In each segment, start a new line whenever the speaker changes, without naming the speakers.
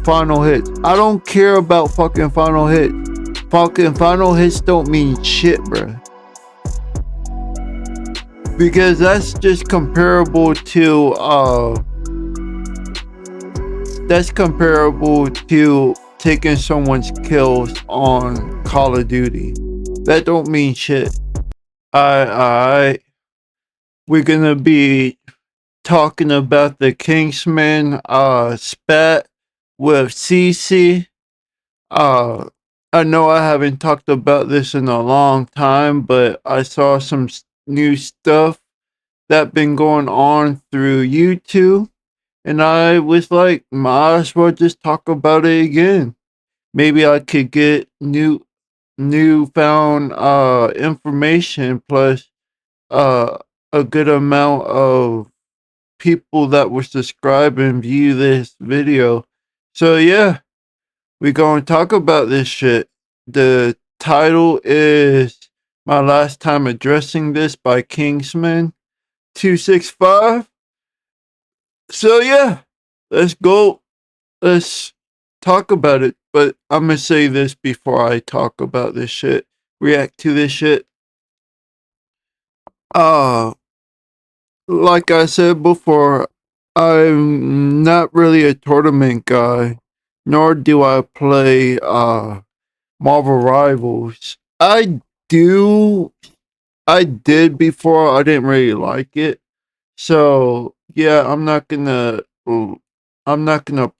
final hits. I don't care about fucking final hits. Fucking final hits don't mean shit, bruh. Because that's just comparable to taking someone's kills on Call of Duty. That don't mean shit. We're gonna be talking about the Kingsman spat with CC. I know I haven't talked about this in a long time, but I saw some new stuff that been going on through YouTube, and I was like, might as well just talk about it again. Maybe I could get newfound information plus uh a good amount of people that will subscribe and view this video. So yeah, we're going to talk about this shit. The title is My Last Time Addressing This by Kingsman 265. So yeah, let's go. Let's talk about it. But I'm going to say this before I talk about this shit. React to this shit. Uh like I said before, I'm not really a tournament guy, nor do I play Marvel Rivals. Do I did before, I didn't really like it. So yeah, I'm not gonna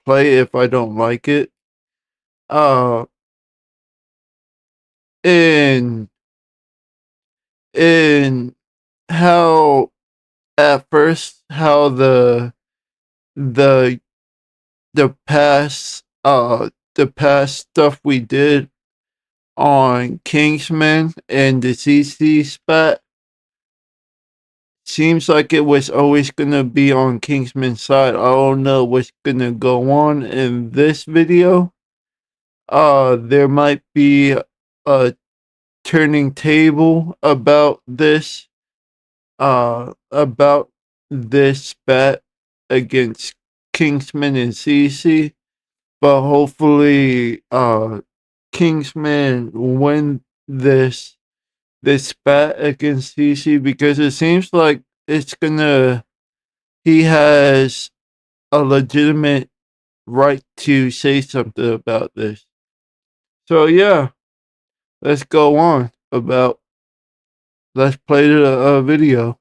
play if I don't like it. Uh and and how at first how the the past stuff we did on Kingsman and the CC spat seems like it was always gonna be on Kingsman's side. I don't know what's gonna go on in this video. There might be a turning table about this spat against Kingsman and CC, but hopefully Kingsman win this spat against CC because it seems like he has a legitimate right to say something about this. So yeah, let's go on about let's play the video.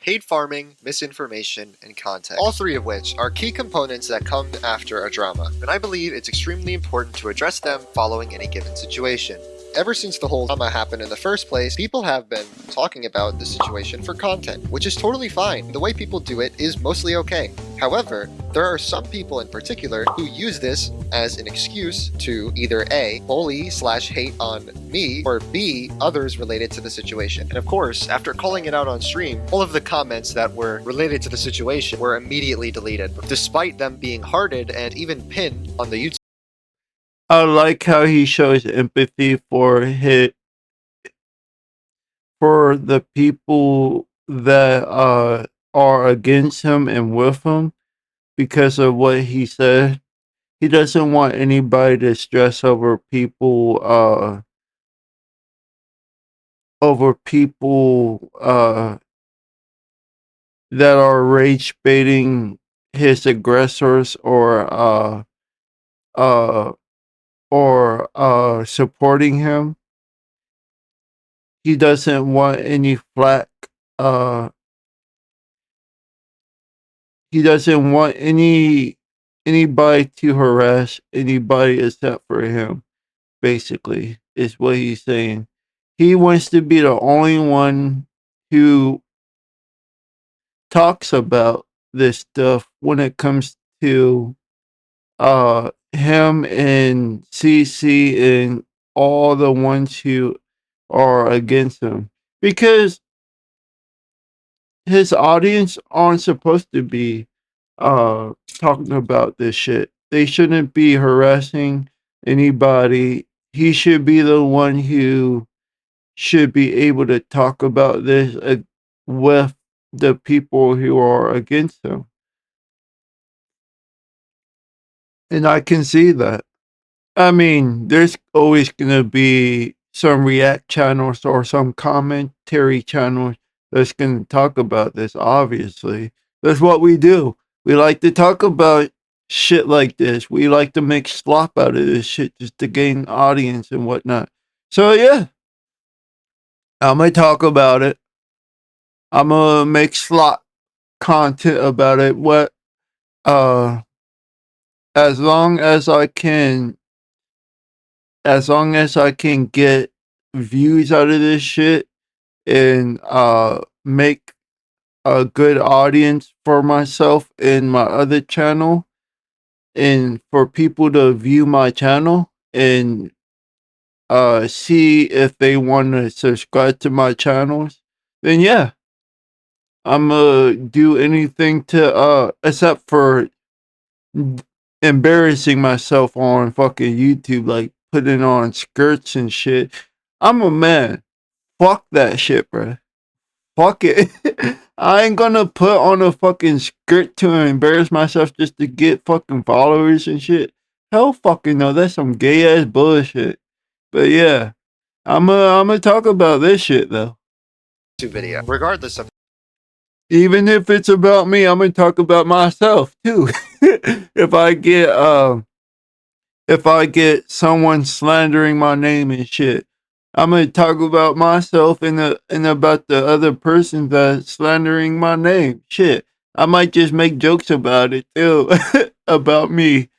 Hate farming, misinformation, and context, all three of which are key components that come after a drama, and I believe it's extremely important to address them following any given situation. Ever since the whole drama happened in the first place, people have been talking about the situation for content, which is totally fine. The way people do it is mostly okay. However, there are some people in particular who use this as an excuse to either A, bully/hate on me, or B, others related to the situation. And of course, after calling it out on stream, all of the comments that were related to the situation were immediately deleted, despite them being hearted and even pinned on the YouTube.
I like how he shows empathy for the people that are against him and with him because of what he said. He doesn't want anybody to stress over people that are rage baiting his aggressors uh or supporting him. He doesn't want any flack. Uh, he doesn't want anybody to harass anybody except for him. Basically, is what he's saying. He wants to be the only one who talks about this stuff when it comes to him and CC and all the ones who are against him because his audience aren't supposed to be talking about this shit. They shouldn't be harassing anybody. He should be the one who should be able to talk about this with the people who are against him. And I can see that. I mean, there's always gonna be some react channels or some commentary channels that's gonna talk about this, obviously. That's what we do. We like to talk about shit like this. We like to make slop out of this shit just to gain audience and whatnot. So yeah, I'm gonna talk about it. I'm gonna make slop content about it. What uh as long as I can as long as I can get views out of this shit and make a good audience for myself in my other channel and for people to view my channel and see if they want to subscribe to my channels, then yeah, I'm gonna do anything to except for embarrassing myself on fucking YouTube, like putting on skirts and shit. I'm a man. Fuck that shit, bro. Fuck it. I ain't gonna put on a fucking skirt to embarrass myself just to get fucking followers and shit. Hell fucking no, that's some gay ass bullshit. But yeah, I'm gonna talk about this shit though.
Video, regardless of
Even if it's about me, I'm gonna talk about myself too. if I get if I get someone slandering my name and shit, I'm gonna talk about myself and about the other person that's slandering my name. Shit, I might just make jokes about it too, about me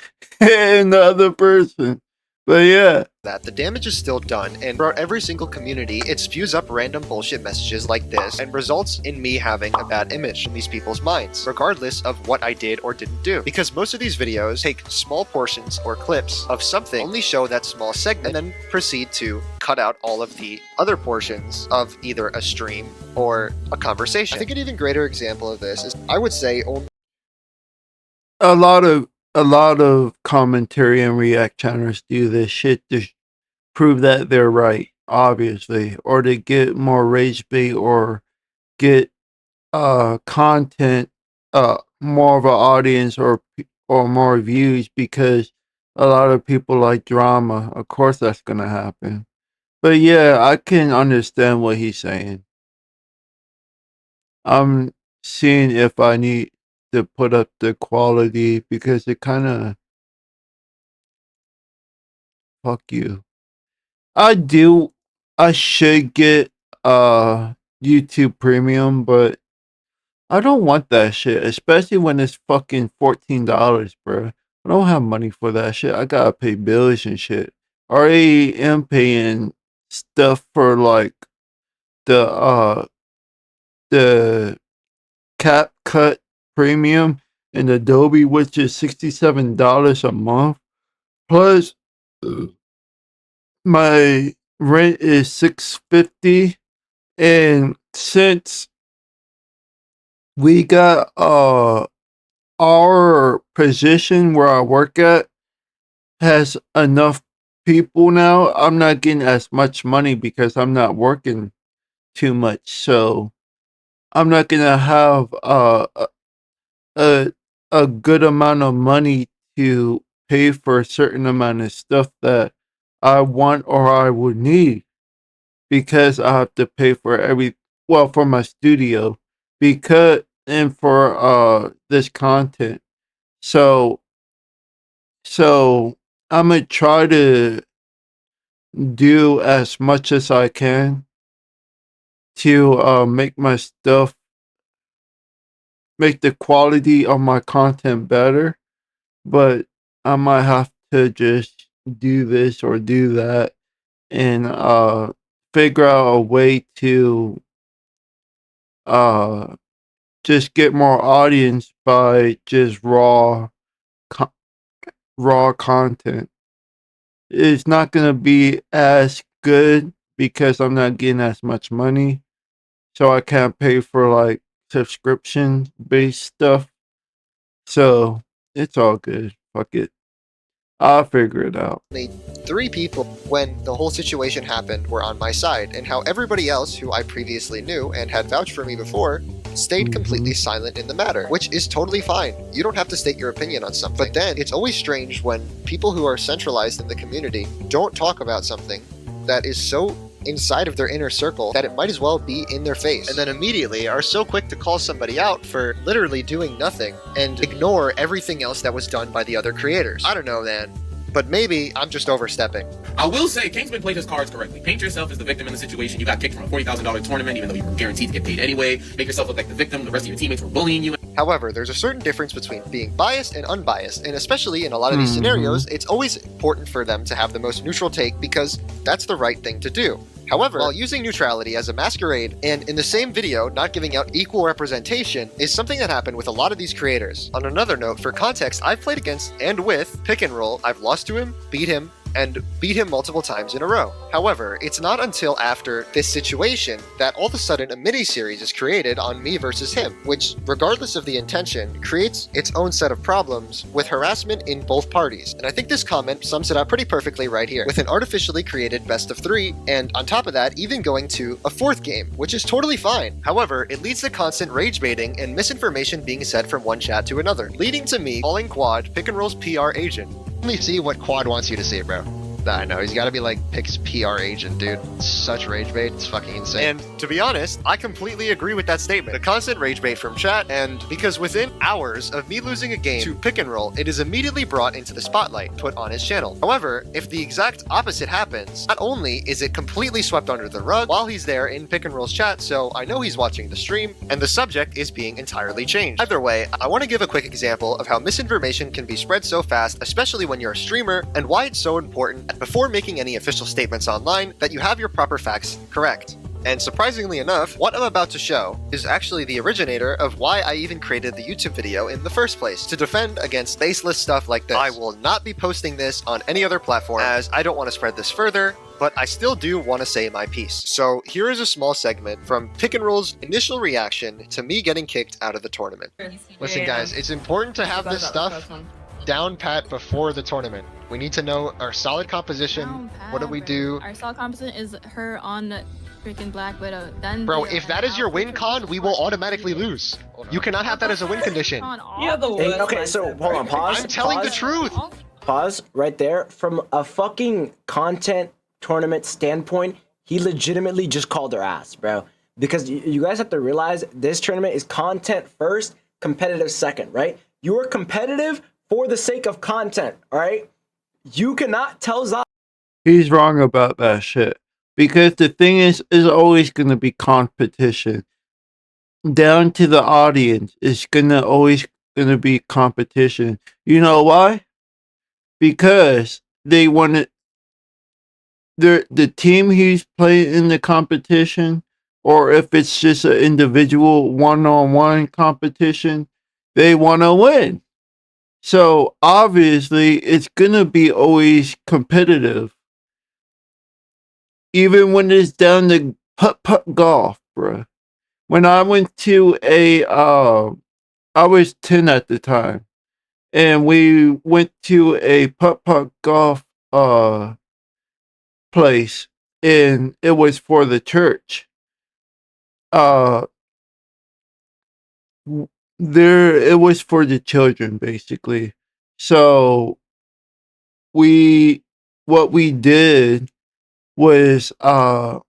and the other person. But yeah,
that, the damage is still done, and throughout every single community, it spews up random bullshit messages like this and results in me having a bad image in these people's minds, regardless of what I did or didn't do. Because most of these videos take small portions or clips of something, only show that small segment, and then proceed to cut out all of the other portions of either a stream or a conversation. I think an even greater example of this is, I would say, only
a lot of a lot of commentary and react channels do this shit to prove that they're right, obviously, or to get more rage bait or get content more of an audience or more views because a lot of people like drama. Of course that's gonna happen. But yeah, I can understand what he's saying. I'm seeing if I need to put up the quality because it kind of fuck you. I do I should get YouTube Premium, but I don't want that shit, especially when it's fucking $14, bro. I don't have money for that shit. I gotta pay bills and shit. I already am paying stuff for like the the CapCut Premium and Adobe, which is $67 a month. Plus, my rent is $650, and since we got our position where I work at has enough people now. I'm not getting as much money because I'm not working too much. So I'm not gonna have a a good amount of money to pay for a certain amount of stuff that I want or I would need because I have to pay for for my studio because and for this content. So so I'm gonna try to do as much as I can to make my stuff, make the quality of my content better. But I might have to just do this or do that and figure out a way to uh, just get more audience by just co- raw content. It's not gonna be as good because I'm not getting as much money, so I can't pay for like subscription based stuff. So it's all good. Fuck it. I'll figure it out.
only 3 people when the whole situation happened were on my side, and how everybody else who I previously knew and had vouched for me before stayed completely silent in the matter, which is totally fine. You don't have to state your opinion on something. But then it's always strange when people who are centralized in the community don't talk about something that is so inside of their inner circle that it might as well be in their face, and then immediately are so quick to call somebody out for literally doing nothing and ignore everything else that was done by the other creators. I don't know, man. But maybe I'm just overstepping.
I will say Kingsman played his cards correctly. Paint yourself as the victim in the situation. You got kicked from a $40,000 tournament, even though you were guaranteed to get paid anyway. Make yourself look like the victim. The rest of your teammates were bullying you.
However, there's a certain difference between being biased and unbiased, and especially in a lot of these scenarios, it's always important for them to have the most neutral take because that's the right thing to do. However, while using neutrality as a masquerade and in the same video not giving out equal representation is something that happened with a lot of these creators. On another note, for context, I've played against and with Pick and Roll. I've lost to him, beat him multiple times in a row. However, it's not until after this situation that all of a sudden a mini-series is created on me versus him, which, regardless of the intention, creates its own set of problems with harassment in both parties. And I think this comment sums it up pretty perfectly right here, with an artificially created best of 3, and on top of that, even going to a 4th game, which is totally fine. However, it leads to constant rage baiting and misinformation being said from one chat to another, leading to me calling Quad Pick and Roll's PR agent. Let me see what Quad wants you to say, bro. I know, he's gotta be like Pick's PR agent, dude. Such rage bait, it's fucking insane. And to be honest, I completely agree with that statement. The constant rage bait from chat, and because within hours of me losing a game to Pick and Roll, it is immediately brought into the spotlight, put on his channel. However, if the exact opposite happens, not only is it completely swept under the rug while he's there in Pick and Roll's chat, so I know he's watching the stream, and the subject is being entirely changed. Either way, I want to give a quick example of how misinformation can be spread so fast, especially when you're a streamer, and why it's so important before making any official statements online that you have your proper facts correct. And surprisingly enough, what I'm about to show is actually the originator of why I even created the YouTube video in the first place, to defend against baseless stuff like this. I will not be posting this on any other platform as I don't want to spread this further, but I still do want to say my piece. So here is a small segment from Pick and Roll's initial reaction to me getting kicked out of the tournament. Listen guys, it's important to have this stuff down pat before the tournament. We need to know our solid composition. What do we do?
Our solid composition is her on the freaking Black Widow. Then
bro, if that is your win con, we will automatically lose. You cannot have that as a win condition.
Yeah, okay, so hold on, pause.
I'm telling the truth.
Pause right there. From a fucking content tournament standpoint, he legitimately just called her ass, bro. Because you guys have to realize this tournament is content first, competitive second, right? You are competitive for the sake of content, all right? You cannot tell Zod.
He's wrong about that shit. Because the thing is always going to be competition. Down to the audience, it's always going to be competition. You know why? Because they wanted the team he's playing in the competition, or if it's just an individual one-on-one competition, they want to win. So obviously, it's gonna be always competitive, even when it's down to putt golf, bro. When I went to I was 10 at the time, and we went to a putt golf place, and it was for the church. It was for the children basically. So what we did was I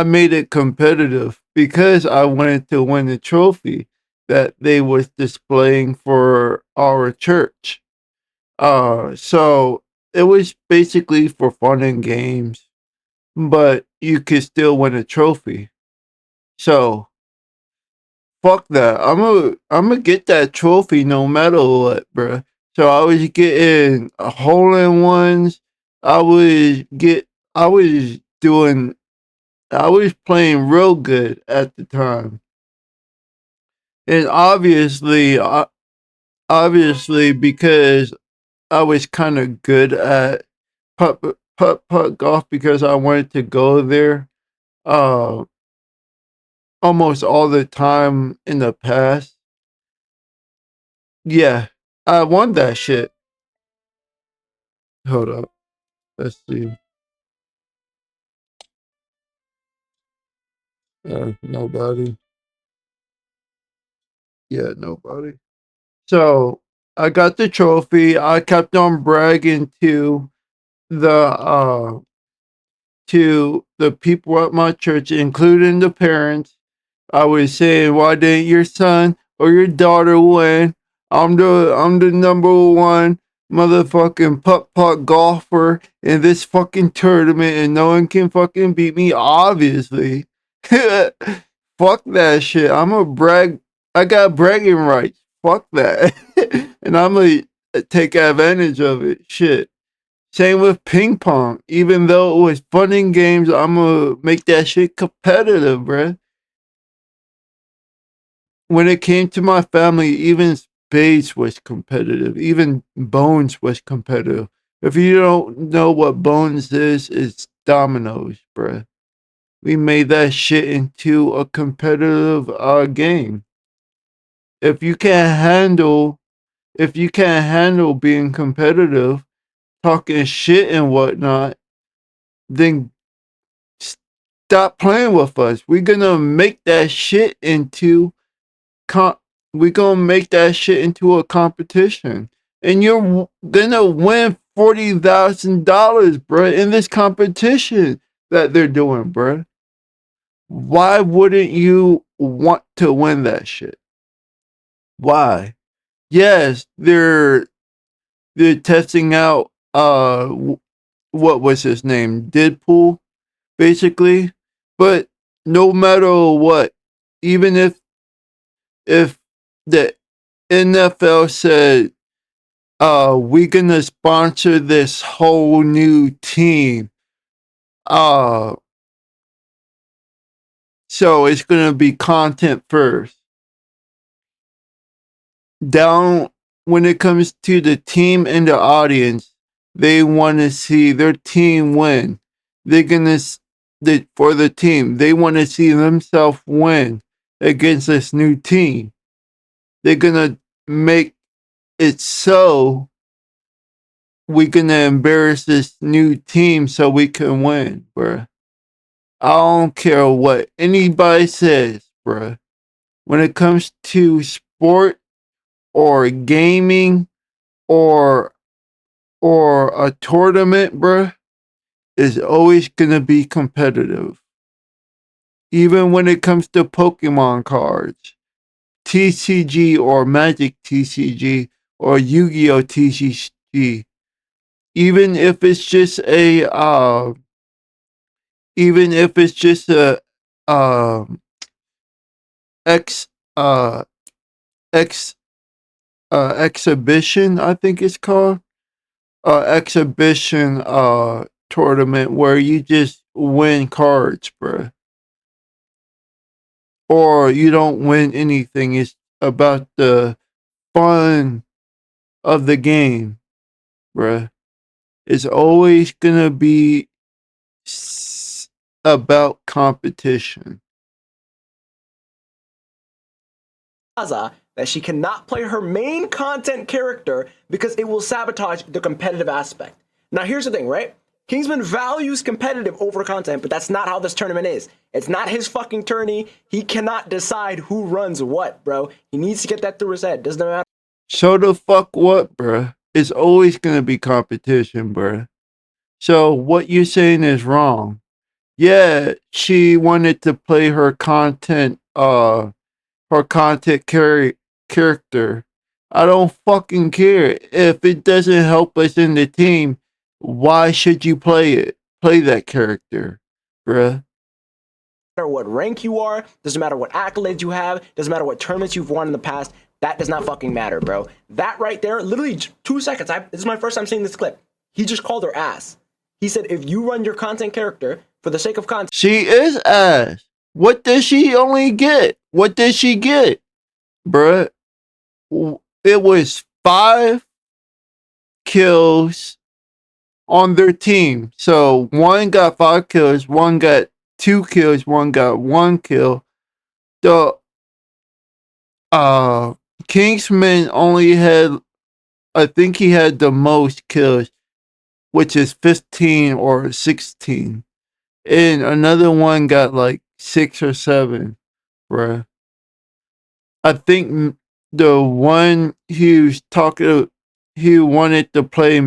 made it competitive because I wanted to win the trophy that they was displaying for our church. So it was basically for fun and games, but you could still win a trophy. So fuck that. I'm gonna get that trophy no matter what, bruh. So I was getting hole in ones. I was doing. I was playing real good at the time, and obviously because I was kind of good at putt golf because I wanted to go there. Uh, almost all the time in the past. Yeah, I won that shit. Hold up. Let's see. Nobody. Yeah, nobody. So I got the trophy. I kept on bragging the to the people at my church, including the parents. I was saying, why didn't your son or your daughter win? I'm the number one motherfucking putt golfer in this fucking tournament, and no one can fucking beat me. Obviously, fuck that shit. I'm a brag. I got bragging rights. Fuck that, and I'm gonna take advantage of it. Shit. Same with ping pong. Even though it was fun in games, I'm gonna make that shit competitive, bruh. When it came to my family, even spades was competitive. Even bones was competitive. If you don't know what bones is, it's dominoes, bruh. We made that shit into a competitive game. If you can't handle, if you can't handle being competitive, talking shit and whatnot, then stop playing with us. We're gonna make that shit into com- we're gonna make that shit into a competition, and you're gonna win $40,000, bruh, in this competition that they're doing, bruh. Why wouldn't you want to win that shit? Why? Yes, they're testing out what was his name, Deadpool, basically. But no matter what, even if the NFL said, we're gonna sponsor this whole new team, uh, so it's gonna be content first. Down when it comes to the team and the audience, they want to see their team win. They're gonna for the team. They want to see themselves win against this new team. They're gonna make it so we're gonna embarrass this new team so we can win, bruh. I don't care what anybody says, bruh. When it comes to sport or gaming or a tournament, bruh, is always gonna be competitive. Even when it comes to Pokemon cards, TCG or Magic TCG or Yu-Gi-Oh TCG, even if it's just even if it's just a um ex uh ex exhibition, I think it's called, exhibition tournament where you just win cards, bruh. Or you don't win anything. It's about the fun of the game, bruh. It's always gonna be about competition.
That she cannot play her main content character because it will sabotage the competitive aspect. Now, here's the thing, right? Kingsman values competitive over content, but that's not how this tournament is. It's not his fucking tourney. He cannot decide who runs what, bro. He needs to get that through his head. Doesn't matter.
So the fuck what, bruh? It's always gonna be competition, bruh. So what you're saying is wrong. Yeah, she wanted to play her content character. I don't fucking care. If it doesn't help us in the team, why should you play it? Play that character, bruh.
What rank you are, doesn't matter what accolades you have, doesn't matter what tournaments you've won in the past. That does not fucking matter, bro. That right there, literally 2 seconds. This is my first time seeing this clip. He just called her ass. He said, if you run your content character for the sake of content,
She is ass. What did she only get? What did she get, bruh? It was 5 kills on their team. So one got 5 kills, one got 2 kills, one got 1 kill. The uh Kingsman only had, I think he had the most kills, which is 15 or 16. And another one got like 6 or 7, bruh. I think the one who's talking, who wanted to play,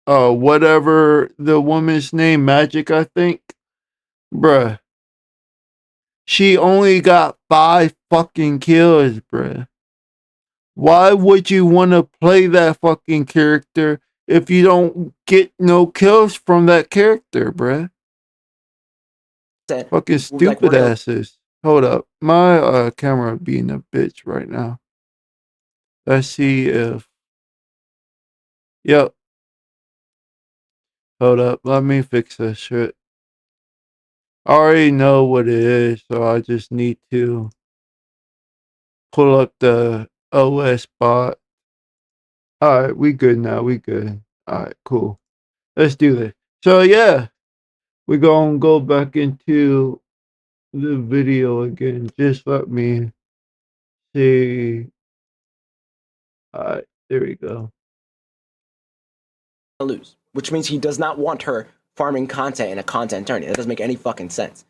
whatever the woman's name, Magic, I think, bruh. She only got 5 fucking kills, bruh. Why would you want to play that fucking character if you don't get no kills from that character, bruh? Fucking stupid asses. Hold up. My camera being a bitch right now. Let's see if. Yep. Hold up. Let me fix this shit. I already know what it is, so I just need to pull up the OS bot. Alright, we good now. We good. Alright, cool. Let's do this. So, yeah. We're gonna go back into the video again. Just let me see. Alright, there we go.
Lose, which means he does not want her farming content in a content tourney. That doesn't make any fucking sense.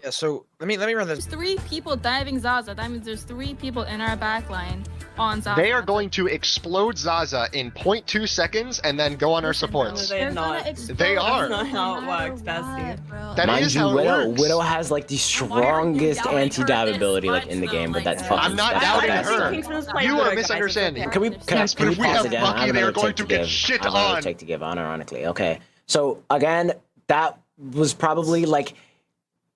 Yeah, so let me run this.
There's 3 people diving Zaza. That means there's 3 people in our backline on Zaza.
They are going to explode Zaza in 0.2 seconds and then go on our supports.
They're not.
They are.
That's not how it works, Bestie.
That
Mind
is
you,
how it works.
Widow has like the strongest anti-dive ability like in the game, but that's fucking.
I'm not
that's
doubting her. You are misunderstanding.
Can we
Yes, but if we
pause
have
again?
Bucky, they are going to get shit
I don't know what
on.
it take to give unironically. Okay, so again, that was probably like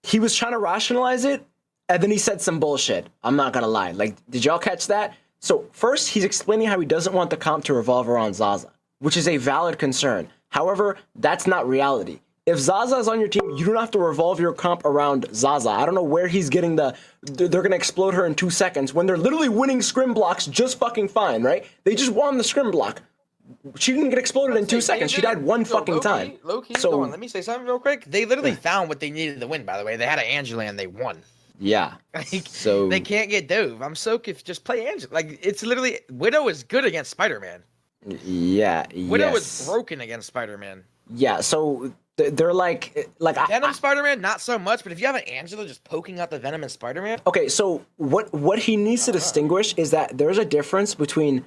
he was trying to rationalize it, and then he said some bullshit. I'm not gonna lie. Like, did y'all catch that? So first, he's explaining how he doesn't want the comp to revolve around Zaza, which is a valid concern. However, that's not reality. If Zaza is on your team, you don't have to revolve your comp around Zaza. I don't know where he's getting they're gonna explode her in 2 seconds when they're literally winning scrim blocks just fucking fine, right? They just won the scrim block. She didn't get exploded in 2 seconds. She died one fucking time.
Low-key,
So-
go on, let me say something real quick. They literally found what they needed to win, by the way. They had an Angela and they won.
Yeah.
Like,
So
they can't get Dove. I'm so confused. Just play Angela. Like, it's literally Widow is good against Spider-Man.
yeah.
Widow
yes.
is broken against Spider-Man.
Yeah. So they're like
Venom Spider-Man, not so much. But if you have an Angela just poking out the Venom in Spider-Man,
Okay, so what he needs to distinguish is that there's a difference between,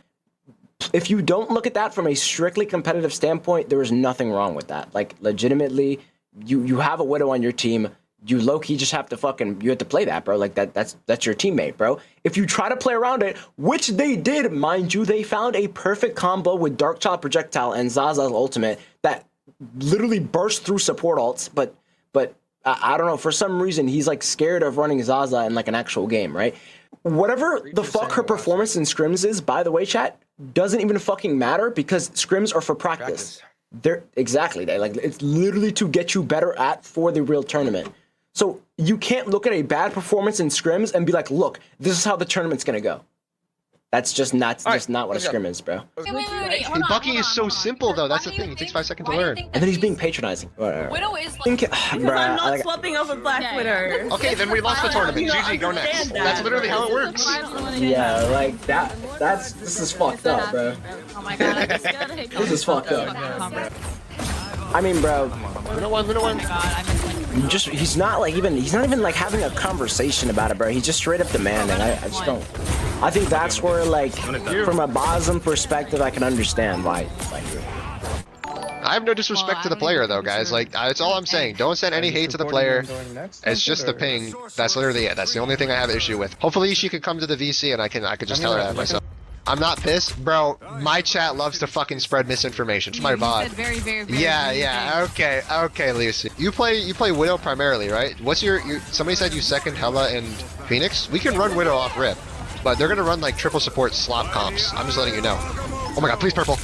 if you don't look at that from a strictly competitive standpoint, there is nothing wrong with that. Like, legitimately, you have a Widow on your team. You low-key just have to you have to play that, bro. Like, that's your teammate, bro. If you try to play around it, which they did, mind you, they found a perfect combo with Dark Child Projectile and Zaza's ultimate that literally burst through support ults, but I don't know, for some reason, he's like scared of running Zaza in like an actual game, right? Whatever the fuck her performance in scrims is, by the way, chat, doesn't even fucking matter because scrims are for practice. They're exactly that. Like, it's literally to get you better for the real tournament. So you can't look at a bad performance in scrims and be like, look, this is how the tournament's gonna go. That's just not what a scrim is, bro.
Wait,
And Bucky is so simple, though. That's the thing. It takes 5 seconds to learn.
And then he's being patronizing.
Widow is like.
Because I'm not swapping over Black
Yeah,
Widow.
yeah.
Okay, then we lost the tournament. GG, go next. That's literally how it works.
Yeah, like this is fucked up, bro.
Oh my god, I just gotta hate
This is fucked up. I mean, bro,
We don't win.
he's not even like having a conversation about it, bro. He's just straight up demanding. I just don't. I think that's where, like, from a Bosm perspective, I can understand why. Like,
I have no disrespect to the player, though, guys. Like, that's all I'm saying. Don't send any hate to the player. It's just the ping. That's literally it. That's the only thing I have issue with. Hopefully, she could come to the VC and I could just tell her that myself. I'm not pissed, bro. My chat loves to fucking spread misinformation. It's my bot. Yeah. Okay, Lucy. You play Widow primarily, right? What's your somebody said you second Hela and Phoenix? We can run Widow off rip, but they're gonna run like triple support slop comps. I'm just letting you know. Oh my god, please purple.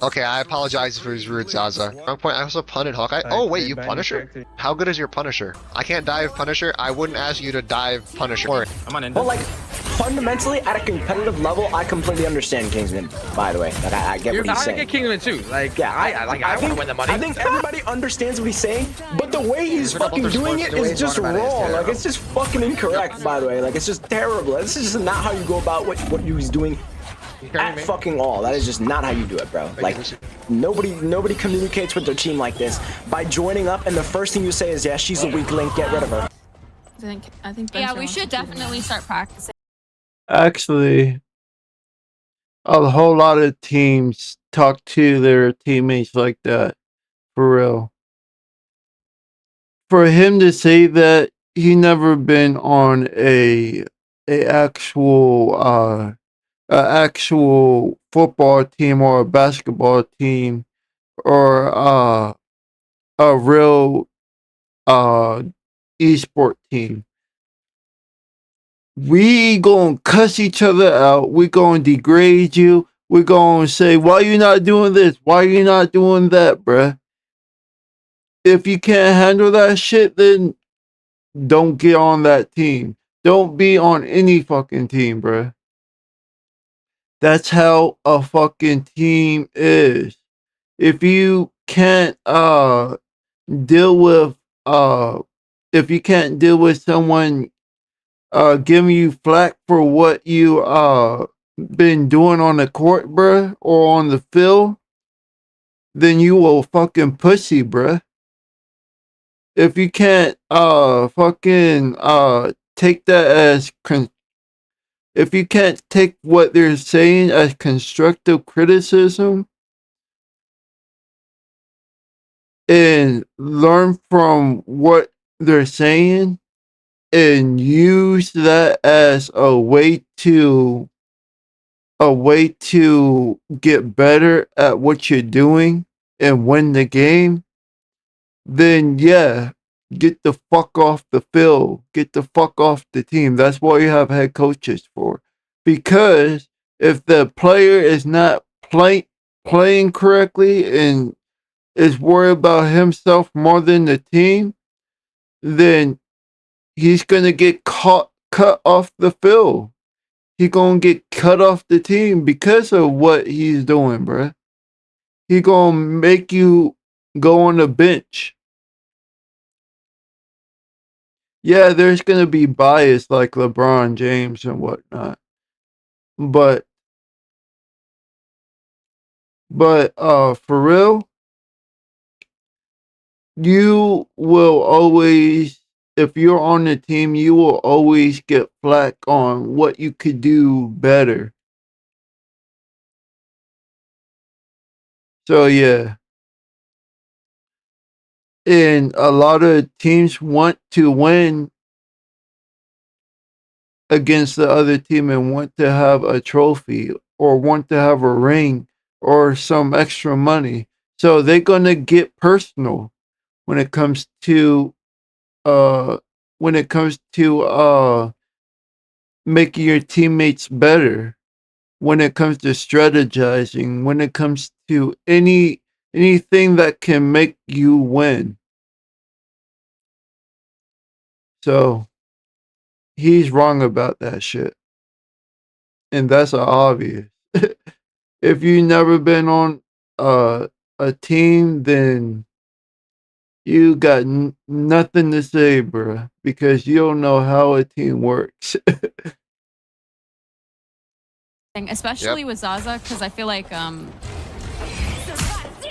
Okay, I apologize for his rude Zaza. Wrong point. I also punted Hawkeye. Oh wait, you Punisher? How good is your Punisher? I can't dive Punisher. I wouldn't ask you to dive Punisher.
well, like, fundamentally, at a competitive level, I completely understand Kingsman. By the way, like, I get what he's
I
saying.
get Kingsman too. Like,
Yeah,
I want to win the money.
I think everybody understands what he's saying, but the way he's fucking doing it is just wrong. Like, it's just fucking incorrect, by the way. Like, it's just terrible. This is just not how you go about what he's doing at fucking all. That is just not how you do it, bro. Like, nobody communicates with their team like this by joining up, and the first thing you say is, yeah, she's a weak link, get rid of her.
I think
Yeah, we should definitely start practicing.
Actually, a whole lot of teams talk to their teammates like that, for real. For him to say that he never been on a actual actual football team or a basketball team or a real uh esport team. We gonna cuss each other out. We gonna degrade you. We gonna say, why you not doing this? Why you not doing that, bruh? If you can't handle that shit, then don't get on that team. Don't be on any fucking team, bruh. That's how a fucking team is. If you can't deal with uh if you can't deal with someone giving you flack for what you been doing on the court, bruh, or on the field, then you will fucking pussy, bruh. If you can't fucking take that as if you can't take what they're saying as constructive criticism and learn from what they're saying and use that as a way to get better at what you're doing and win the game, then yeah, get the fuck off the field. Get the fuck off the team. That's what you have head coaches for. Because if the player is not playing correctly and is worried about himself more than the team, then he's gonna get cut off the field. He gonna get cut off the team because of what he's doing, bruh. He gonna make you go on the bench. Yeah, there's gonna be bias like LeBron James and whatnot, but for real, you will always, if you're on the team, you will always get flack on what you could do better. So yeah, and a lot of teams want to win against the other team and want to have a trophy or want to have a ring or some extra money. So they're gonna get personal when it comes to uh making your teammates better, when it comes to strategizing, when it comes to anything that can make you win. So he's wrong about that shit. And that's obvious. If you never been on a team, then you got nothing to say, bruh, because you don't know how a team works.
Especially with Zaza, because I feel like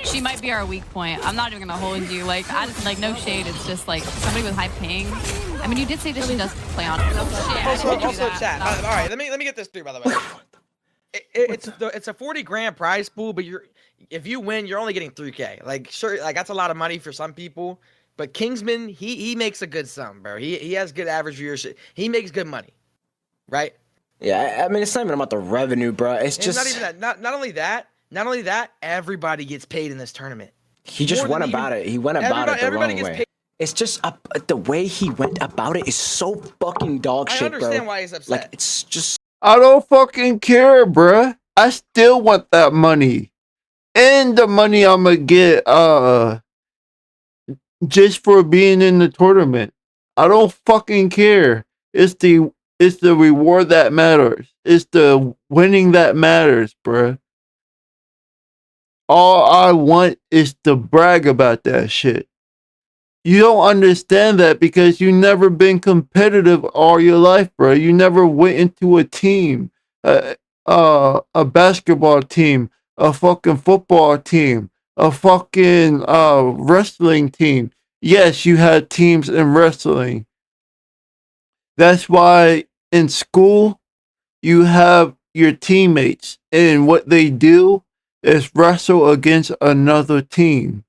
she might be our weak point. I'm not even gonna hold you. Like, no shade. It's just like somebody with high ping. I mean, you did say that she does play on.
Also, chat. All right, let me get this through. By the way, it's a 40 grand prize pool, but if you win, you're only getting 3K. Like, sure, like that's a lot of money for some people. But Kingsman, he makes a good sum, bro. He has good average viewership. He makes good money, right?
Yeah, I mean, it's not even about the revenue, bro. It's
And
just
not even that. Not only that. Everybody gets paid in this tournament.
he just went about it. He went about it the wrong way.
Paid.
It's just the way he went about it is so fucking dog shit, bro.
I understand why he's upset.
Like, it's just.
I don't fucking care, bruh. I still want that money. And the money I'm gonna get just for being in the tournament. I don't fucking care. It's the reward that matters. It's the winning that matters, bruh. All I want is to brag about that shit. You don't understand that because you never been competitive all your life, bro. You never went into a team, a basketball team, a fucking football team, a fucking wrestling team. Yes, you had teams in wrestling. That's why in school you have your teammates, and what they do is wrestle against another team.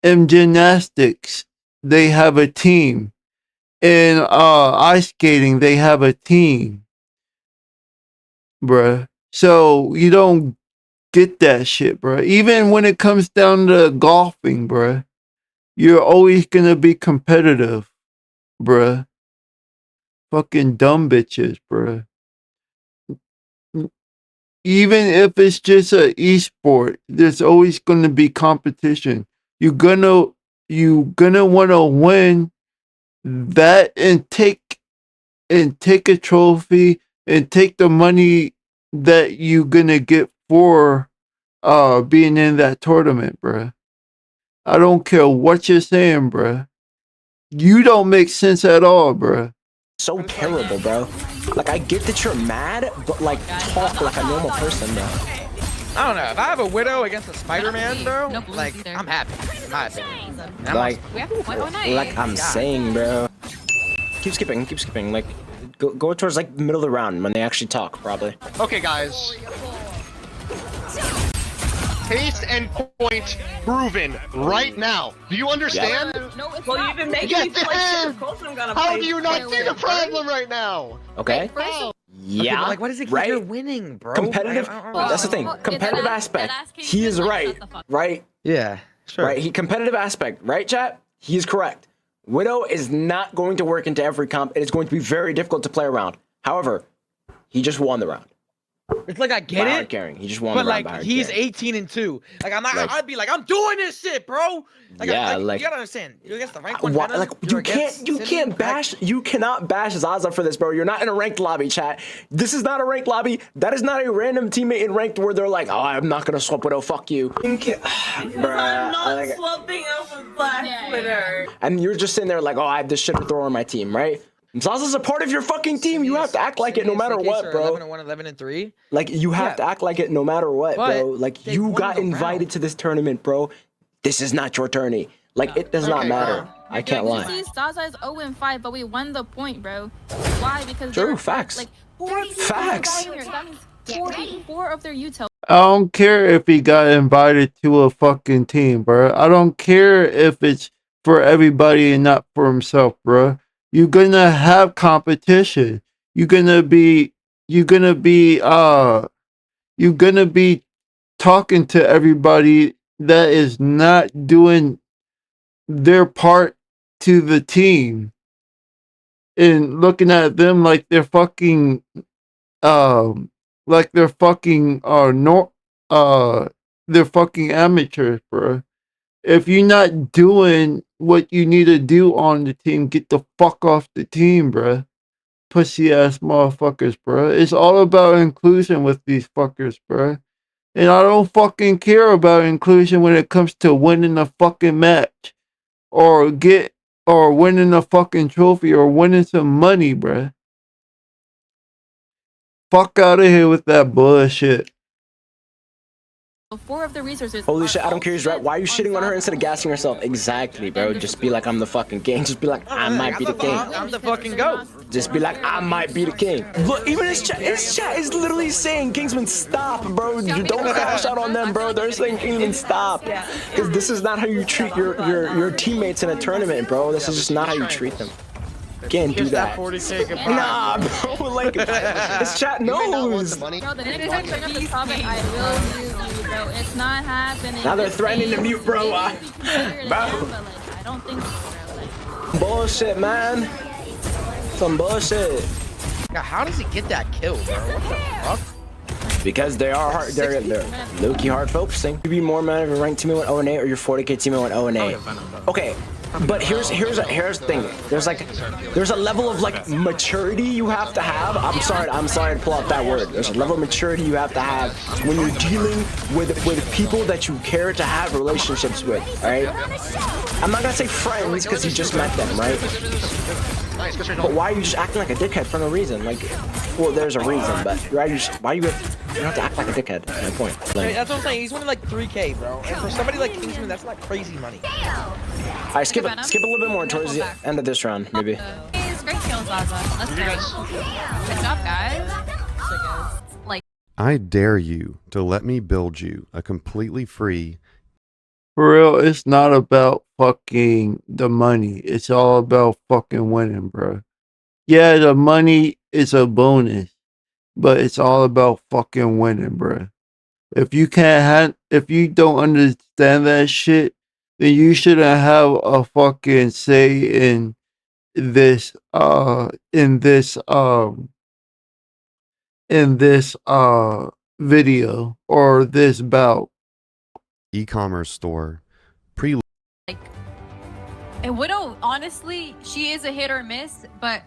In gymnastics, they have a team. In ice skating, they have a team, bruh. So you don't get that shit, bruh. Even when it comes down to golfing, bruh, you're always gonna be competitive, bruh. Fucking dumb bitches, bruh. Even if it's just a esport, there's always gonna be competition. You gonna wanna win that and take a trophy and take the money that you gonna get for being in that tournament, bruh. I don't care what you're saying, bruh. You don't make sense at all, bruh.
So terrible, bro. Like, I get that you're mad, but like, talk like a normal person, bro.
I don't know. If I have a Widow against a Spider-Man, bro,
No blues
like,
either.
I'm happy. In my opinion. And I'm
Like,
We have a point. Oh, nice.
like I'm saying, bro. Keep skipping. Like, go towards like the middle of the round when they actually talk, probably.
Okay, guys. Pace and point proven right now. Do you understand?
No, it's well, you've been making me feel like shit. Of course I'm gonna
How
play
do you not see the problem right now?
Okay. Yeah.
But like, what is it?
Right.
You're winning, bro.
Competitive.
I don't know.
That's the thing. Competitive aspect. He is right. Right.
Yeah. Sure.
Right. Competitive aspect. Right, chat. He is correct. Widow is not going to work into every comp. It is going to be very difficult to play around. However, he just won the round.
It's like I get
by
it.
hard carrying. He just won
But
the round
like
by hard
he's
carrying.
18-2. Like I'm not.
Like-
I'd be like, I'm doing this shit, bro. Like,
Yeah, like-
you gotta understand. You're against the ranked one.
Why,
Venom,
like
you're
you can't
against Simeon,
bash you cannot bash Zaza for this, bro. You're not in a ranked lobby, chat. This is not a ranked lobby. That is not a random teammate in ranked where they're like, oh, I'm not gonna swap Widow. Fuck you.
I'm not swapping out with Black Twitter.
And you're just sitting there like, oh, I have this shit to throw on my team, right? Zaza's a part of your fucking team. You have to act like it no matter what, bro.
11-1, 11-3.
Like you have to act like it no matter what,
But
bro. Like
they
you
won
got
the
invited
round.
to this tournament, bro. This is not your tourney. Like it does not
Okay,
matter.
bro.
I can't
You
lie.
see, Zaza is 0-5, but we won the point, bro. Why? Because
True,
they're-
facts.
Like four
Facts.
people got here. That means four of their util.
I don't care if he got invited to a fucking team, bruh. I don't care if it's for everybody and not for himself, bruh. You're gonna have competition. You're gonna be talking to everybody that is not doing their part to the team and looking at them like they're fucking they're fucking amateurs, bro. If you're not doing what you need to do on the team, get the fuck off the team, bro. Pussy ass motherfuckers, bro. It's all about inclusion with these fuckers, bro. And I don't fucking care about inclusion when it comes to winning a fucking match or winning a fucking trophy or winning some money, bro. Fuck out of here with that bullshit.
Four of the resources.
Holy
are
shit, I don't care. He's right. Why are you
all
shitting on her
Zaza.
instead of gassing yourself? Exactly, bro. Just be like, I'm the fucking king. Just be like, I might be the king.
I'm the fucking goat.
Just be like, I might be the king. Look, even his chat is literally saying, Kingsman, stop, bro. You don't crash out on them, bro. They're saying, Kingsman, stop. Because this is not how you treat your teammates in a tournament, bro. This is just not how you treat them. You can't do
Here's that
that.
40K goodbye.
Nah, bro. Like, his chat
You may not want
knows.
the money.
Bro, the next time you bring up the topic, I will mute you, bro. It's not happening.
Now they're
Just
threatening to
saying,
mute, bro.
maybe we can figure it
Bro.
out, but, like, I don't think so, bro. Like,
Bullshit, man. Some bullshit.
God, how does he get that kill, bro? What the fuck?
Because they are hard, they're low-key hard focusing. You be more mad if your ranked teammate went 0-8 or your 40k teammate went 0-8. Okay, but here's the thing. There's a level of like maturity you have to have. I'm sorry to pull out that word. There's a level of maturity you have to have when you're dealing with people that you care to have relationships with. All right. I'm not gonna say friends because you just met them, right?
Nice, good straight
But
home.
why are you just acting like a dickhead for no reason? Like, well, there's a reason, but why you don't have to act like a dickhead. That's my point.
I mean,
Like,
that's what I'm saying. He's winning like 3K, bro. And for somebody like Kingsman, that's like crazy money.
all right, skip a little bit more towards the end of this round, maybe.
It's great kill, Zaza. Let's go. Good job, guys.
I dare you to let me build you a completely free.
For real, it's not about fucking the money. It's all about fucking winning, bro. Yeah, the money is a bonus, but it's all about fucking winning, bro. If you don't understand that shit, then you shouldn't have a fucking say this in this in this video or this bout.
E-commerce store pre.
Like, a Widow, honestly, she is a hit or miss, but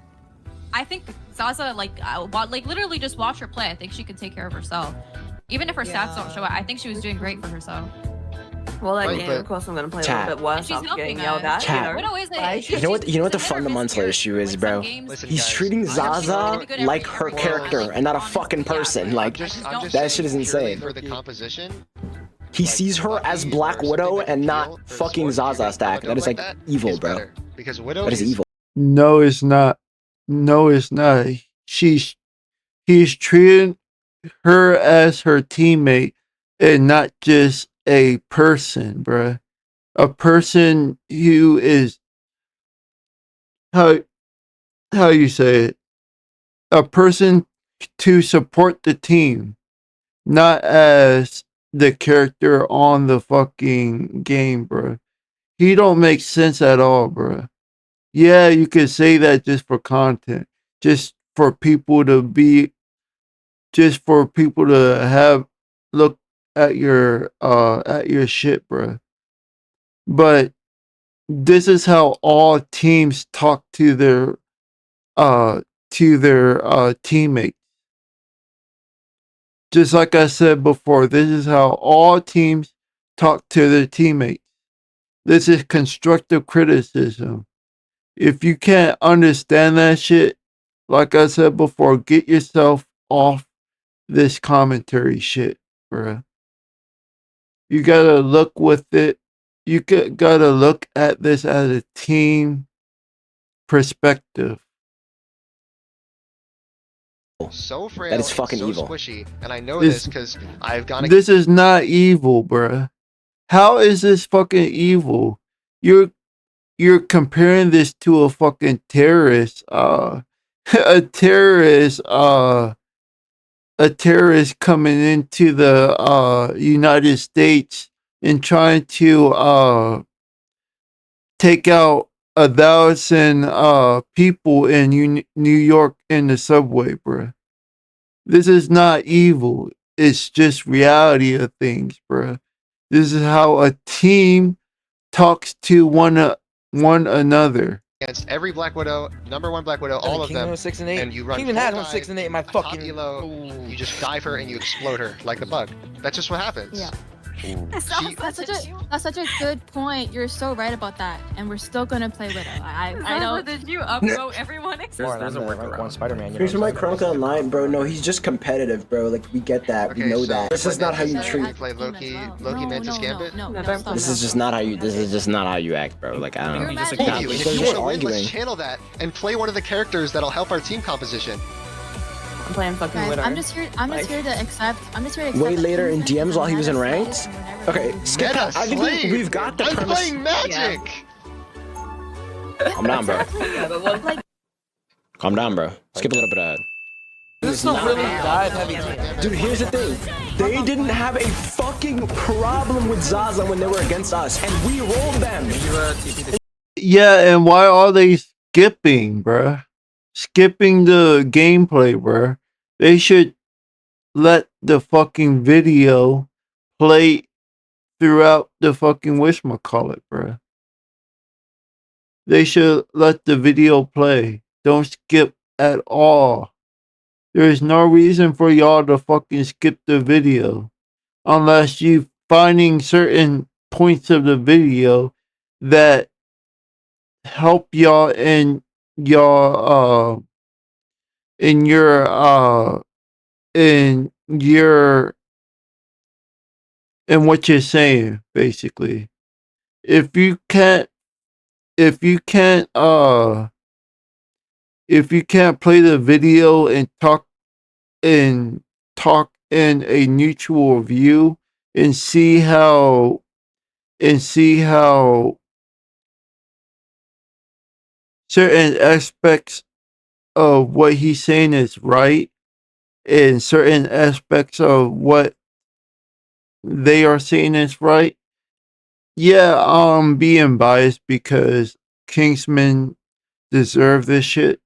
I think Zaza, like literally just watch her play. I think she can take care of herself. Even if her stats don't show it, I think she was doing great for herself.
Well, that
Right,
game,
but-
of course, I'm gonna play a
Chat.
little bit worse
And she's
after getting
helping
yelled
us.
at.
Chat.
You know?
Widow is
Like,
she's-
You know what?
she's
You know what the
a hit or miss
fundamental
here.
issue is,
Like,
bro.
some games-
Listen,
He's
guys,
treating
I'm just
Zaza
gonna be good
like
every
her
game.
character and not a
Honestly,
fucking
yeah,
person.
like,
Like,
I just
I'm
don't-
just
that
saying
shit is
purely
insane.
for the composition.
he
like,
sees her as
Bucky
Black
or something
Widow
that can
and
feel
not
for the
fucking
sport,
Zaza
using
stack.
a
That is
dope
like
that
evil,
is
bro.
better, because Widow
That is evil.
No, it's not. No, it's not. He's treating her as her teammate and not just a person, bruh. A person who is how you say it? A person to support the team, not as the character on the fucking game, bruh. He don't make sense at all, bruh. Yeah, you could say that just for content, just for people to be, just for people to have look at your shit, bruh. But this is how all teams talk to their teammates. Just like I said before, this is how all teams talk to their teammates. This is constructive criticism. If you can't understand that shit, like I said before, get yourself off this commentary shit, bruh. You gotta look with it. Gotta look at this as a team perspective.
So frail,
That is fucking
and so
evil.
squishy, and I know
This-
this because I've gone.
This is not evil, bruh. How is this fucking evil? You're comparing this to a fucking terrorist, a terrorist, a terrorist coming into the United States and trying to take out 1,000 people in New York in the subway, bruh. This is not evil. It's just reality of things, bruh. This is how a team talks to one another.
Against every Black Widow, #1 Black Widow, all of
Kingman
them,
was 6 and 8.
and you run
Kingman
full
has won
dive,
6 and 8 in my
top
fucking.
elo,
Ooh.
you just dive her and you explode her like the bug. That's just what happens.
Yeah.
That's
She-
That's such a good point. You're so right about that, and we're still gonna play Widow. I
Zaza,
don't.
did you upvote everyone except
There's a rank Spider-Man.
Here's my Chronicle Online, bro. No, he's just competitive, bro. Like, we get that. We
Okay,
know
so
that. This is not how you
Mantis
treat.
You play Loki,
No,
Mantis Gambit.
No,
No,
stop,
don't-
This
stop,
is just
stop.
not how you. This is just not how you act, bro. Like, I don't
You're
know.
mad
Thank
at
you.
me.
And if
They're
you
just
want to win, let's
arguing.
channel that and play one of the characters that'll help our team composition.
I'm playing fucking
Guys,
Widow.
I'm just here to accept. I'm just here to accept.
Way
that
later in
Kingsman
DMs
is a
while he was in
meta
ranked?
slave and whenever
Okay,
he-
skip
Meta
that. I think
slave.
we've got the
I'm
premise.
playing Magic.
Calm down, bro.
Yeah, but one
Calm down, bro. Skip a little bit of that.
This is a really dive heavy team.
Dude, here's the thing. They didn't have a fucking problem with Zaza when they were against us, and we rolled them.
Yeah, and why are they skipping, bruh? Skipping the gameplay, bruh. They should let the fucking video play throughout the fucking whatchamacallit, bruh. They should let the video play. Don't skip at all. There is no reason for y'all to fucking skip the video unless you finding certain points of the video that help y'all in in your in your in what you're saying, basically. If you can't if you can't if you can't play the video and talk in a neutral view and see how certain aspects of what he's saying is right and certain aspects of what they are saying is right. Yeah, I'm being biased because Kingsman deserve this shit,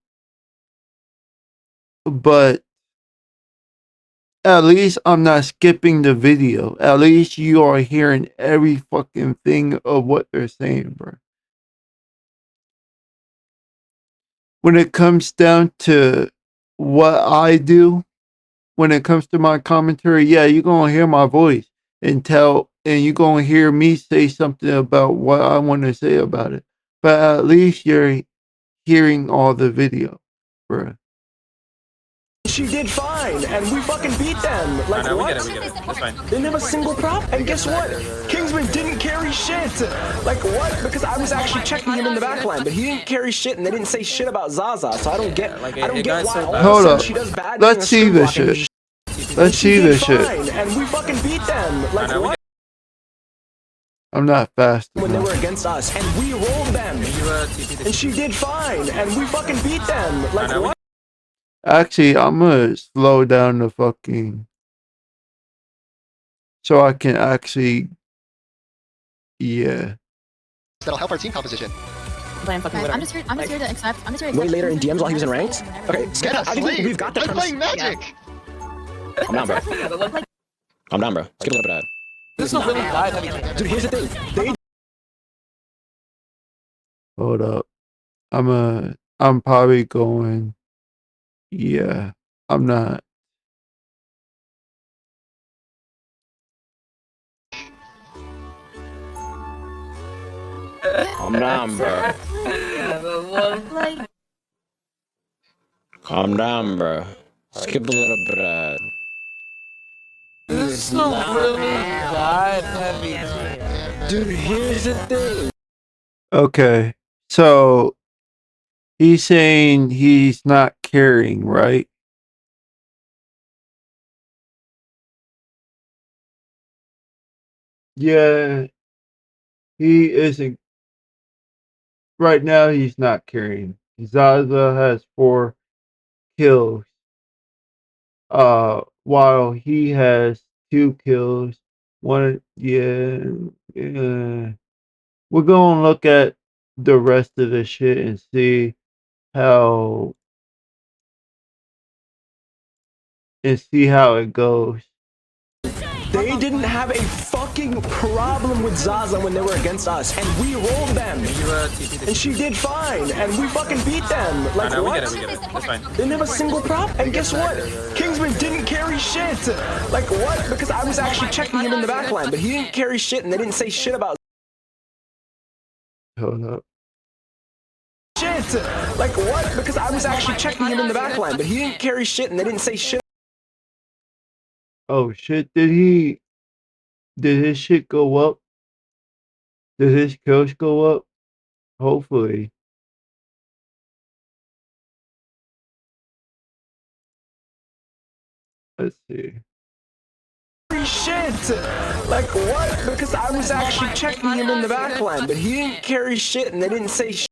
but at least I'm not skipping the video. At least you are hearing every fucking thing of what they're saying, bro. When it comes down to what I do, when it comes to my commentary, yeah, you're gonna hear my voice and you're gonna hear me say something about what I want to say about it. But at least you're hearing all the video, bruh.
She did fine, and we fucking beat them. Like,
no,
what?
we get it. That's fine.
They didn't have a single prop, and guess what? Kingsman didn't carry shit. Like, what? Because I was actually checking him in the backline, but he didn't carry shit, and they didn't say shit about Zaza, so I don't get why
Hold up.
she does bad.
Let's see this shit. Let's see this shit.
And we fucking beat them. Like, what?
I'm not fast
When they
enough.
were against us, and we rolled them. And she did fine, and we fucking beat them. Like, what?
Actually, I'm gonna slow down the fucking so I can actually, yeah.
That'll help our team composition.
I'm just here to accept. I'm just here to
Way later in DMs while he was in ranks. Okay,
Get us,
I think
leave.
we've got the
I'm
premise.
playing Magic.
I'm down, bro. I'm down, bro. Skip a little bit of that.
This is a really bad heavy.
Dude, here's the thing. They
Hold up. I'm probably going, yeah. I'm not.
I'm down, bro.
Like,
I'm down, bro. Skip a little bit of that.
This is a really bad heavy.
Dude, here's the thing.
Okay. So he's saying he's not carrying, right? Yeah, he isn't. Right now, he's not carrying. Zaza has 4 kills, while he has 2 kills. One, yeah, yeah. We're gonna look at the rest of the shit and see how it goes.
They didn't have a fucking problem with Zaza when they were against us, and we rolled them. And she did fine, and we fucking beat them. Like,
no,
what?
we get it. That's fine.
They didn't have a single prop, and guess what? Kingsman didn't carry shit. Like, what? Because I was actually checking him in the backline, but he didn't carry shit, and they didn't say shit about
Hold up.
shit. Like, what? Because I was actually checking him in the backline, but he didn't carry shit, and they didn't say shit.
Oh shit, did his shit go up? Did his kills go up? Hopefully. Let's see.
Shit! Like, what? Because I was actually checking him in the backline, but he didn't carry shit, and they didn't say shit.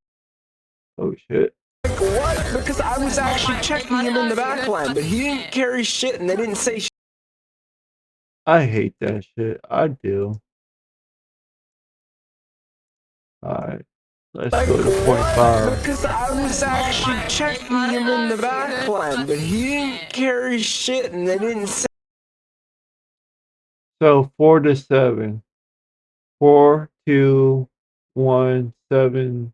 Oh shit.
Like, what? Because I was actually checking him in the backline, but he didn't carry shit, and they didn't say shit.
I hate that shit. I do. Alright. Let's
Like,
go to point
what?
5.
Because I was actually checking him in the backline, but he didn't carry shit, and they didn't say.
So 4 to 7. 4, 2, 1, 7,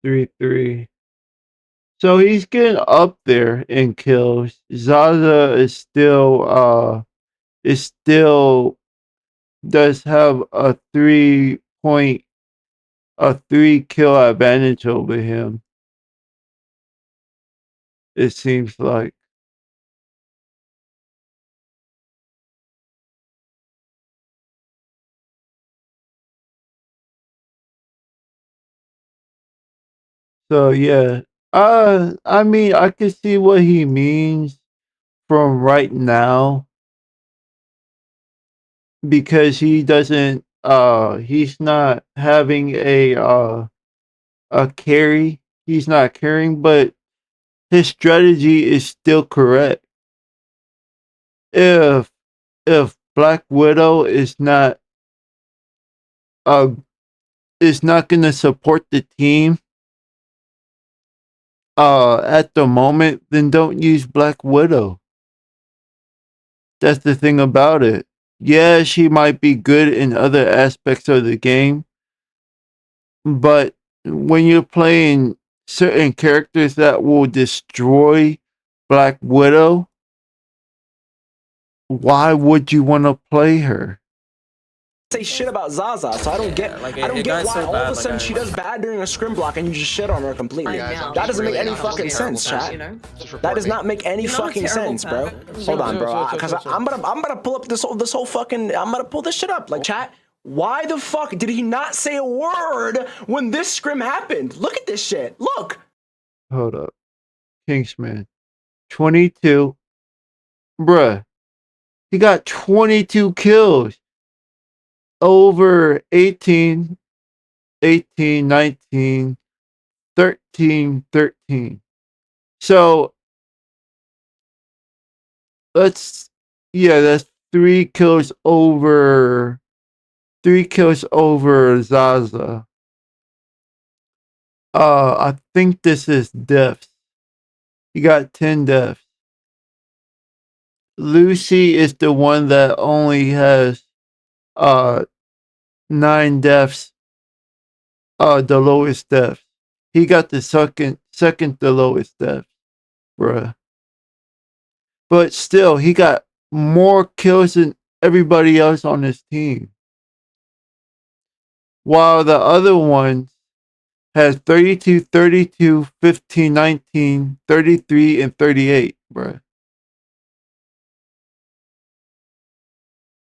3, 3. So he's getting up there in kills. Zaza is still does have a 3 kill advantage over him. It seems like. So yeah. I mean I can see what he means from right now. because he doesn't he's not having a carry. He's not carrying, but his strategy is still correct. If Black Widow uh is not gonna support the team at the moment, then don't use Black Widow. That's the thing about it. Yeah, she might be good in other aspects of the game, but when you're playing certain characters that will destroy Black Widow, why would you want to play her?
Say shit about Zaza, so I don't get
like,
I don't
it
get
got
why
so
all
bad,
of a sudden she does bad during a scrim block and you just shit on her completely.
Guys, I'm
That
just
doesn't make
really-
any
I'm just a
fucking
terrible
sense,
person,
chat.
Just
That
report
does
me.
not make any
You're not a
fucking
terrible
sense, bro.
person.
Hold on, bro,
Chill,
because
chill.
I'm gonna pull up this whole fucking. I'm gonna pull this shit up, like chat. Why the fuck did he not say a word when this scrim happened? Look at this shit. Look.
Hold up. Kingsman. 22. Bruh. He got 22 kills. Over 18, 18, 19, 13, 13. So that's 3 kills over Zaza. I think this is deaths. He got 10 deaths. Lucy is the one that only has 9 deaths, the lowest deaths. He got the second the lowest deaths, bruh. But still, he got more kills than everybody else on his team. While the other ones has 32, 32, 15, 19, 33, and 38, bruh.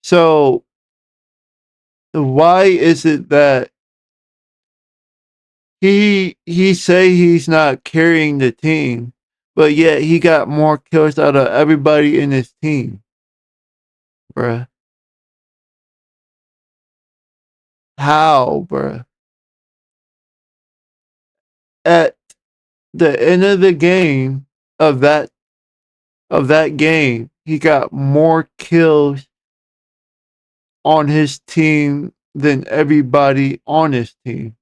So why is it that he say he's not carrying the team, but yet he got more kills out of everybody in his team, bruh? How, bruh? At the end of the game of that game, he got more kills on his team than everybody on his team.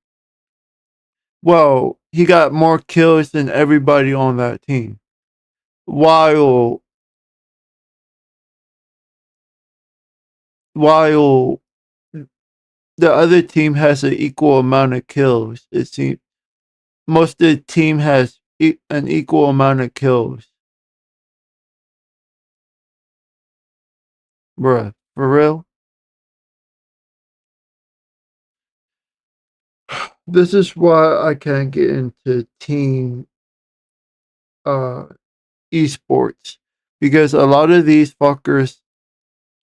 Well, he got more kills than everybody on that team. While the other team has an equal amount of kills, it seems. Most of the team has an equal amount of kills. Bruh, for real? This is why I can't get into team uh esports, because a lot of these fuckers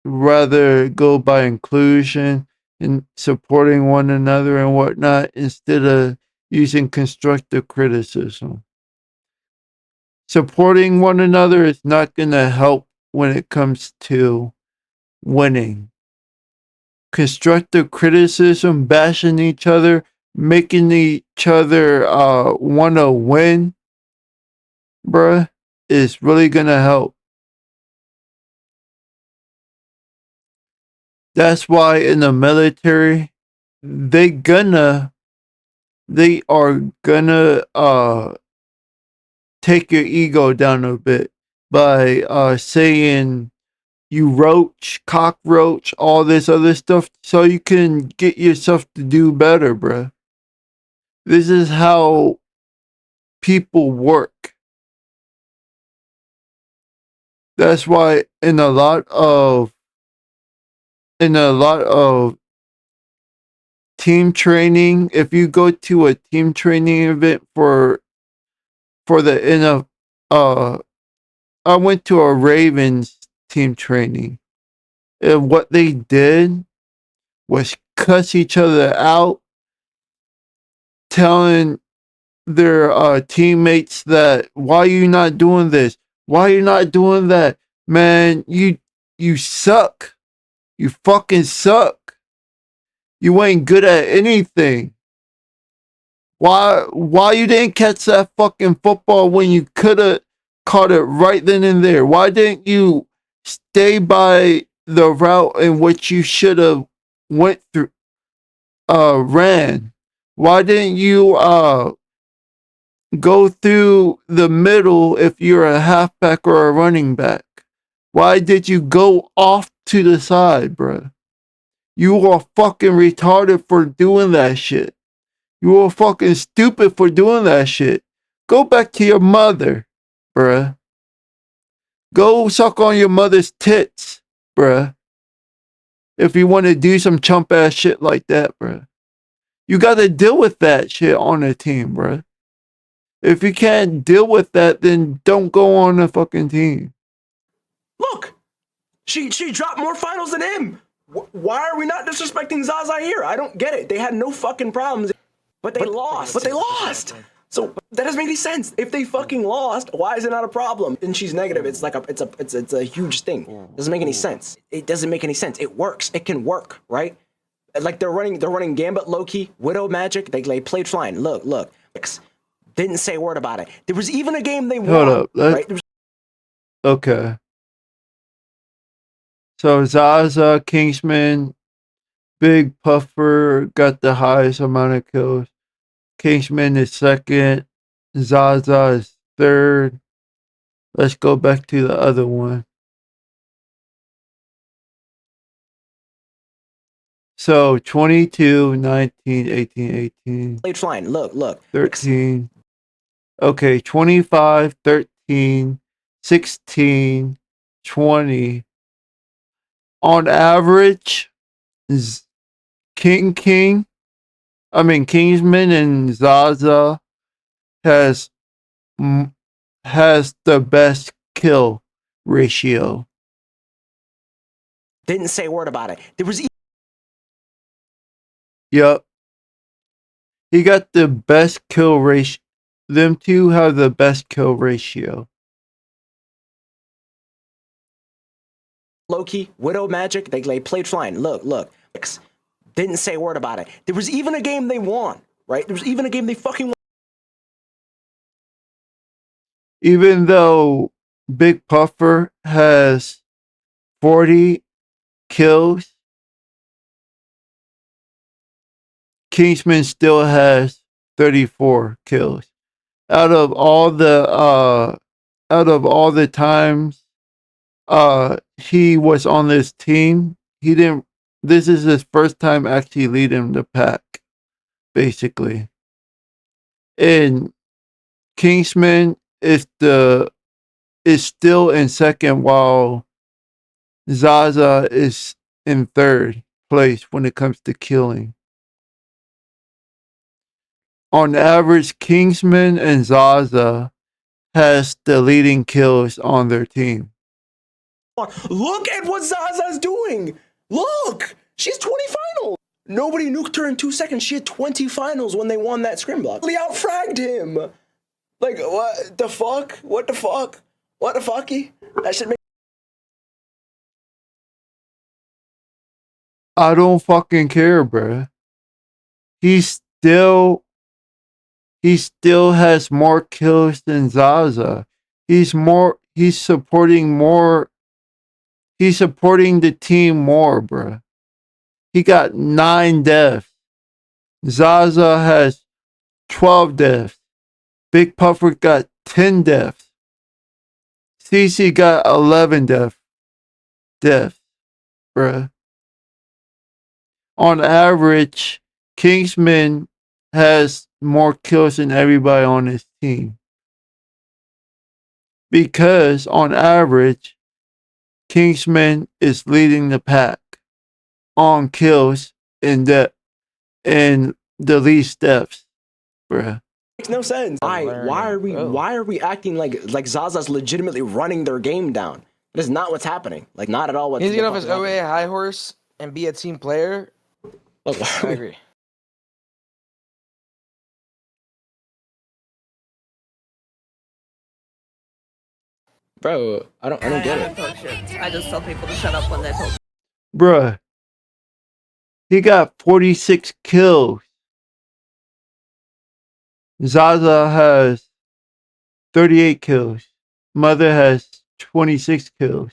rather go by inclusion and supporting one another and whatnot instead of using constructive criticism. Supporting one another is not going to help when it comes to winning. Constructive criticism, bashing each other, making each other want to win, bruh, is really going to help. That's why in the military, they are gonna take your ego down a bit by saying you roach, cockroach, all this other stuff, so you can get yourself to do better, bruh. This is how people work. That's why in a lot of team training, if you go to a team training event for the I went to a Ravens team training, and what they did was cuss each other out, telling their teammates that why you not doing this, why you not doing that, man, you suck, You fucking suck. You ain't good at anything. Why you didn't catch that fucking football when you could have caught it right then and there? Why didn't you stay by the route in which you should have went through ran? Why didn't you go through the middle if you're a halfback or a running back? Why did you go off to the side, bruh? You are fucking retarded for doing that shit. You are fucking stupid for doing that shit. Go back to your mother, bruh. Go suck on your mother's tits, bruh. If you want to do some chump ass shit like that, bruh. You gotta deal with that shit on the team, bruh. If you can't deal with that, then don't go on the fucking team.
Look, she dropped more finals than him. Why are we not disrespecting Zaza here? I don't get it. They had no fucking problems, but they lost. But they lost. So that doesn't make any sense. If they fucking lost, why is it not a problem? And she's negative. It's like it's a huge thing. Doesn't make any sense. It doesn't make any sense. It works. It can work, right? Like they're running Gambit low key, Widow Magic. They played fine. Look. Didn't say a word about it. There was even a game they won.
Hold up.
Right?
Okay. So Zaza, Kingsman, Big Puffer got the highest amount of kills. Kingsman is second. Zaza is third. Let's go back to the other one. So 22, 19, 18, 18.
Played fine. Look.
13. Okay, 25, 13, 16, 20. On average, Kingsman and Zaza has the best kill ratio.
Didn't say a word about it. There was.
Yup. He got the best kill ratio. Them two have the best kill ratio.
Low-key, Widow Magic, they played fine. Look. Didn't say a word about it. There was even a game they won, right? There was even a game they fucking won.
Even though Big Puffer has 40 kills, Kingsman still has 34 kills. Out of all the times he was on this team, this is his first time actually leading the pack, basically. And Kingsman is still in second, while Zaza is in third place when it comes to killing. On average, Kingsman and Zaza has the leading kills on their team.
Look at what Zaza's doing. Look, she's 20 finals. Nobody nuked her in 2 seconds. She had 20 finals when they won that scrim block. They outfragged him. Like, what the fuck? What the fuck? What the fucky? That should make.
I don't fucking care, bruh. He still has more kills than Zaza. He's supporting the team more, bruh. He got 9 deaths. Zaza has 12 deaths. Big Puffer got 10 deaths. CC got 11 deaths, bruh. On average, Kingsman has more kills than everybody on his team. Because on average, Kingsman is leading the pack on kills and the least deaths, bruh.
Makes no sense. Why are we acting like Zaza's legitimately running their game down? That is not what's happening. Like, not at all.
He's gonna get off his OA high horse and be a team player.
Look,
I agree.
Bro, I don't get it.
I just tell people to shut up when they talk.
Bruh, he got 46 kills. Zaza has 38 kills. Mother has 26 kills.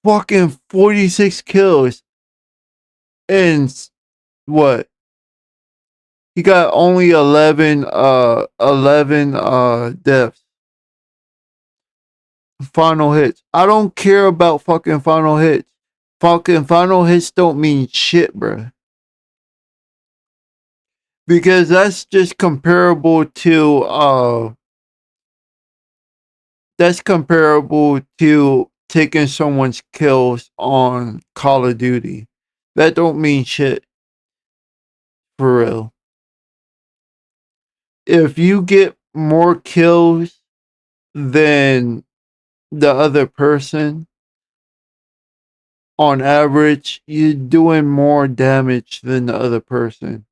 Fucking 46 kills. And what? He got only 11 deaths. Final hits. I don't care about fucking final hits. Fucking final hits don't mean shit, bruh. Because that's just comparable to taking someone's kills on Call of Duty. That don't mean shit. For real. If you get more kills than the other person, on average, you're doing more damage than the other person.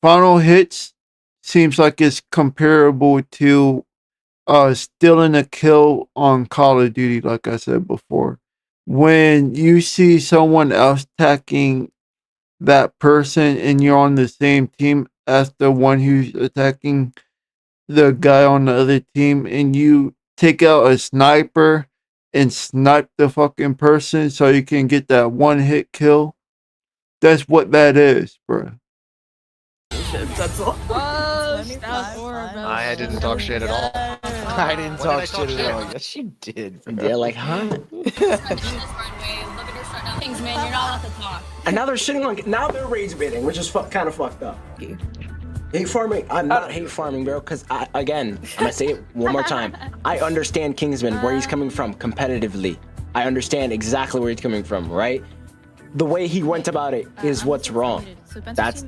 Final hits seems like it's comparable to stealing a kill on Call of Duty, like I said before. When you see someone else attacking that person and you're on the same team as the one who's attacking the guy on the other team, and you take out a sniper and snipe the fucking person so you can get that one hit kill, that's what that is, bro.
That's all.
Oh, that was horrible.
I didn't talk shit at all.
I didn't
When did I
talk
talk
shit
shit?
at all. Yes, you did. Bro.
They're like, huh?
Kingsman, you're not allowed to talk.
And now they're shitting on. Now they're rage baiting, which is kind of fucked up. Hate farming. I'm not hate farming, bro. Cause again, I'm gonna say it one more time. I understand Kingsman where he's coming from competitively. I understand exactly where he's coming from, right? The way he went about it is what's wrong. That's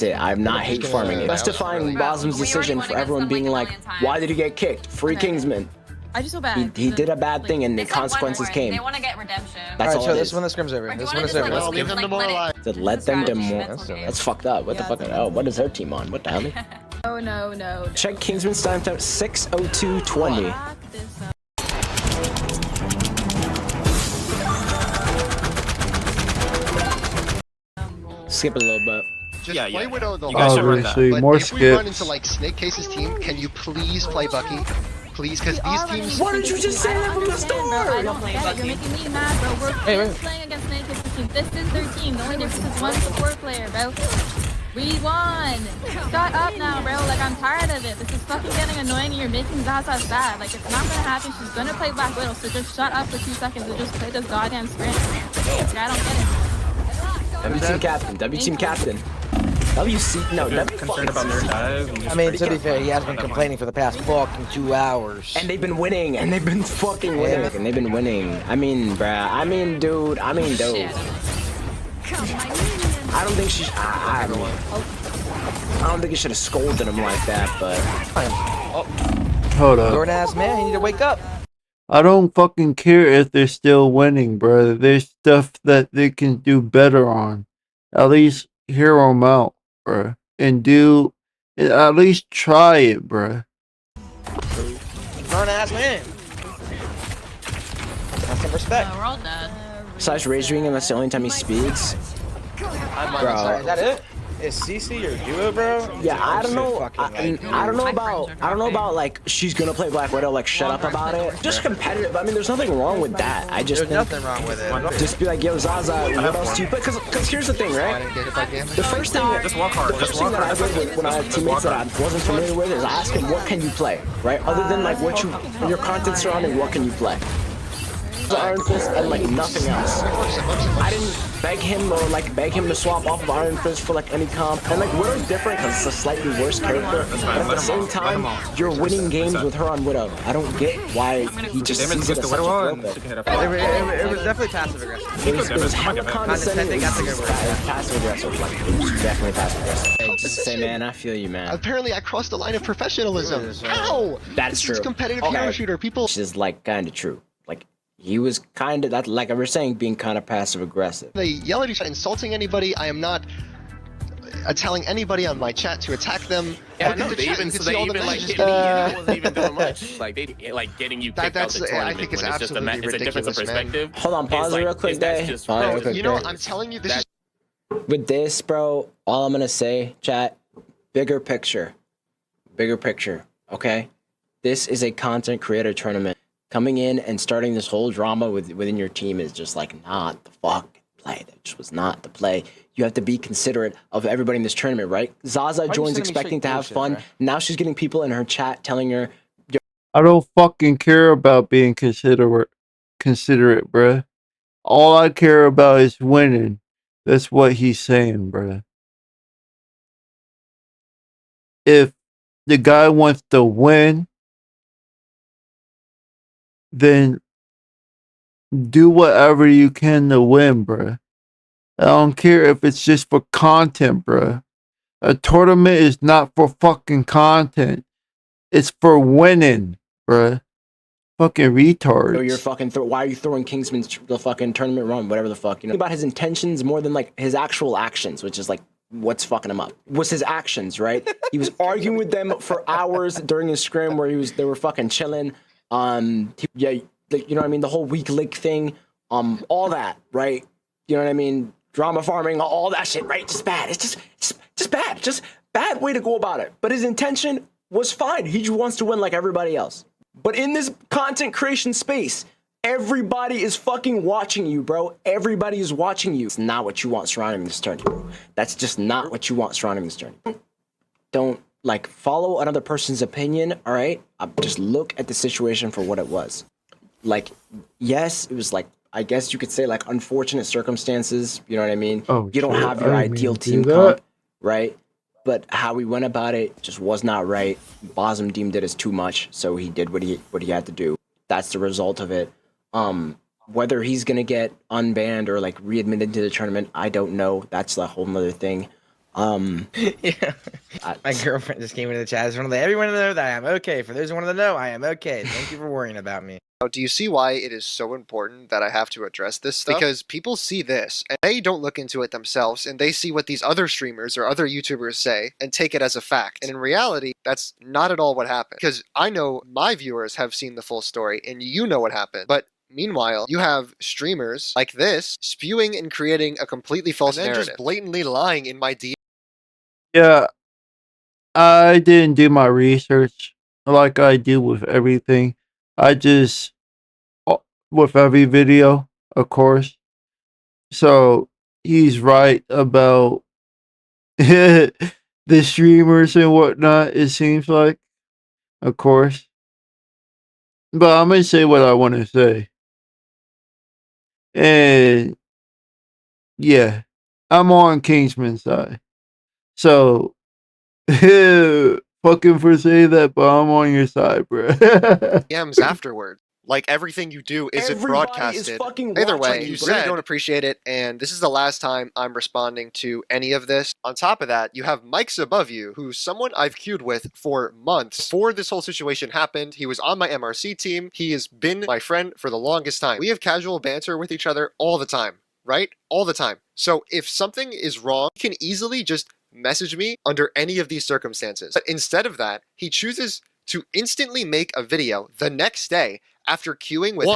it. I'm not hate farming. Justifying Bosm's decision for everyone being like, why did he get kicked? Free Kingsman.
I just feel bad.
He did a bad thing and the consequences came.
They want to get redemption.
That's all
so
it
this
is.
one, the scrim's over.
Or do
This
you
one
wanna
is
just,
over.
like,
I'll leave them
like,
demoralized.
To let them demoralize.
Mental
That's fucked up. What the fuck? Oh, what is her team on? What the hell?
Oh no.
Check Kingsman's time 6:02:20.
Lock this up.
Skip a little bit.
Just
Yeah,
play
yeah.
Widow the
You guys
whole
should
time.
run that.
Obviously,
But
more
if we run into
skips.
like Snake Case's team, can you please play Bucky? Please, because these teams.
Why didn't you just say that from the start?
I don't get it. You're making me mad, bro. We're
wait.
playing against Snake Kids team. This is their team. The only difference is one support player, bro. We won. Shut up now, bro. Like, I'm tired of it. This is fucking getting annoying. You're making Zaza sad. Like, it's not gonna happen. She's gonna play Black Widow. So just shut up for 2 seconds and just play this goddamn sprint. Like, I don't get it.
W team captain. W team captain. WC. No. W
Concerned about their dive.
I mean, to be fair, he has been complaining for the past fucking 2 hours.
And they've been winning. And they've been fucking winning. And they've been winning. I mean, bruh. I mean, dude. I mean, dude. I don't think she. I don't think you should have scolded him like that, but.
Hold up.
Lord ass man, you need to wake up.
I don't fucking care if they're still winning, bro. There's stuff that they can do better on. At least hear them out, bro. And at least try it, bro.
Lord ass man. Have some respect.
We're all dead.
Besides rage reading him, that's the only time he speaks.
Sorry, is that it? Is CC your duo, bro?
Yeah, I don't know.
Fucking,
I don't know about like she's gonna play Black Widow. Like, shut up about it. Just competitive. I mean, there's nothing wrong with that. I just
There's
think
nothing wrong with it.
just be like, yo, Zaza, what else do you play? Because here's the thing, right? The first thing
Just walk hard.
The
Just
first thing
walk
that I
hard.
did when I had teammates that I wasn't familiar with is ask him, what can you play, right? Other than like your content surrounding what can you play. Iron Fist and like nothing else. I didn't beg him to swap off of Iron Fist for like any comp. And like Widow's different because it's a slightly worse character. But at the same time, you're winning games with her on Widow. I don't get why he just sees it as such a throw pick.
It was definitely passive aggressive.
It was hella condescending.
That's a good word.
Passive aggressive. Like, it was definitely passive aggressive. Hey, just say, man, I feel you, man.
Apparently, I crossed the line of professionalism. How?
That's true.
This is competitive
Okay.
hero shooter. People.
Which is like kind of true. Like he was kind of that, like I was saying, being kind of passive aggressive.
They yell at each other, insulting anybody. I am not. telling anybody on my chat to attack them.
Yeah,
Look
no,
at the
they
chat,
even
you can
so
see
they
all the
even like
messages.
hit me, and I wasn't even doing much. Like they like getting you kicked out the
I
tournament
think it's
when it's just
absolutely
it's a difference of
ridiculous, man.
perspective.
Hold on, pause it real quick,
That's
Day.
just
Pause
bro,
real quick,
You know,
Day.
I'm telling you, this is
With this, bro, all I'm gonna say, chat, bigger picture, okay? This is a content creator tournament. Coming in and starting this whole drama within your team is just like not the fuck play. That just was not the play. You have to be considerate of everybody in this tournament, right? Zaza
you
joins
sending me
expecting
straight
to have
bullshit,
fun.
bro?
Now she's getting people in her chat telling her,
I don't fucking care about being considerate, bruh. All I care about is winning. That's what he's saying, bruh. If the guy wants to win, then do whatever you can to win, bruh. I don't care if it's just for content, bruh. A tournament is not for fucking content. It's for winning, bruh. Fucking
oh, you're
retards.
fucking, why are you throwing Kingsman's the fucking tournament run, whatever the fuck, you know? About his intentions more than like his actual actions, which is like, what's fucking him up was his actions, right? He was arguing with them for hours during his scrim where they were fucking chilling. Yeah, you know what I mean? The whole weak link thing, all that, right? You know what I mean? Drama farming, all that shit, right? Just bad. It's just bad. Just bad way to go about it. But his intention was fine. He just wants to win like everybody else. But in this content creation space, everybody is fucking watching you, bro. Everybody is watching you. It's not what you want surrounding this tournament, bro. That's just not what you want surrounding this tournament. Don't, like, follow another person's opinion, all right? Just look at the situation for what it was. Like, yes, it was like, I guess you could say, like, unfortunate circumstances, you know what I mean?
Oh,
you don't
shit,
have your
I didn't
ideal
mean to do
team
that.
comp, right? But how we went about it just was not right. Bosm deemed it as too much, so he did what he had to do. That's the result of it. Whether he's gonna get unbanned or like readmitted to the tournament, I don't know. That's a whole nother thing.
Yeah. My girlfriend just came into the chat. I just want to let everyone know that I am okay. For those who wanted to know, I am okay. Thank you for worrying about me.
Do you see why it is so important that I have to address this stuff? Because people see this and they don't look into it themselves and they see what these other streamers or other YouTubers say and take it as a fact. And in reality, that's not at all what happened. Because I know my viewers have seen the full story and you know what happened. But meanwhile, you have streamers like this spewing and creating a completely false narrative. Just blatantly lying in my DM.
Yeah, I didn't do my research like I do with everything. I just, with every video, of course. So he's right about the streamers and whatnot, it seems like, of course. But I'm going to say what I want to say. And yeah, I'm on Kingsman's side. So, fucking for saying that, but I'm on your side, bro.
DMs afterward. Like everything you do isn't
Everybody
broadcasted.
is fucking
Either
watching
way,
you,
you
bro.
really don't appreciate it, and this is the last time I'm responding to any of this. On top of that, you have Mike's above you, who's someone I've queued with for months. Before this whole situation happened, he was on my MRC team. He has been my friend for the longest time. We have casual banter with each other all the time, right? All the time. So if something is wrong, he can easily just message me under any of these circumstances. But instead of that, he chooses to instantly make a video the next day after queuing with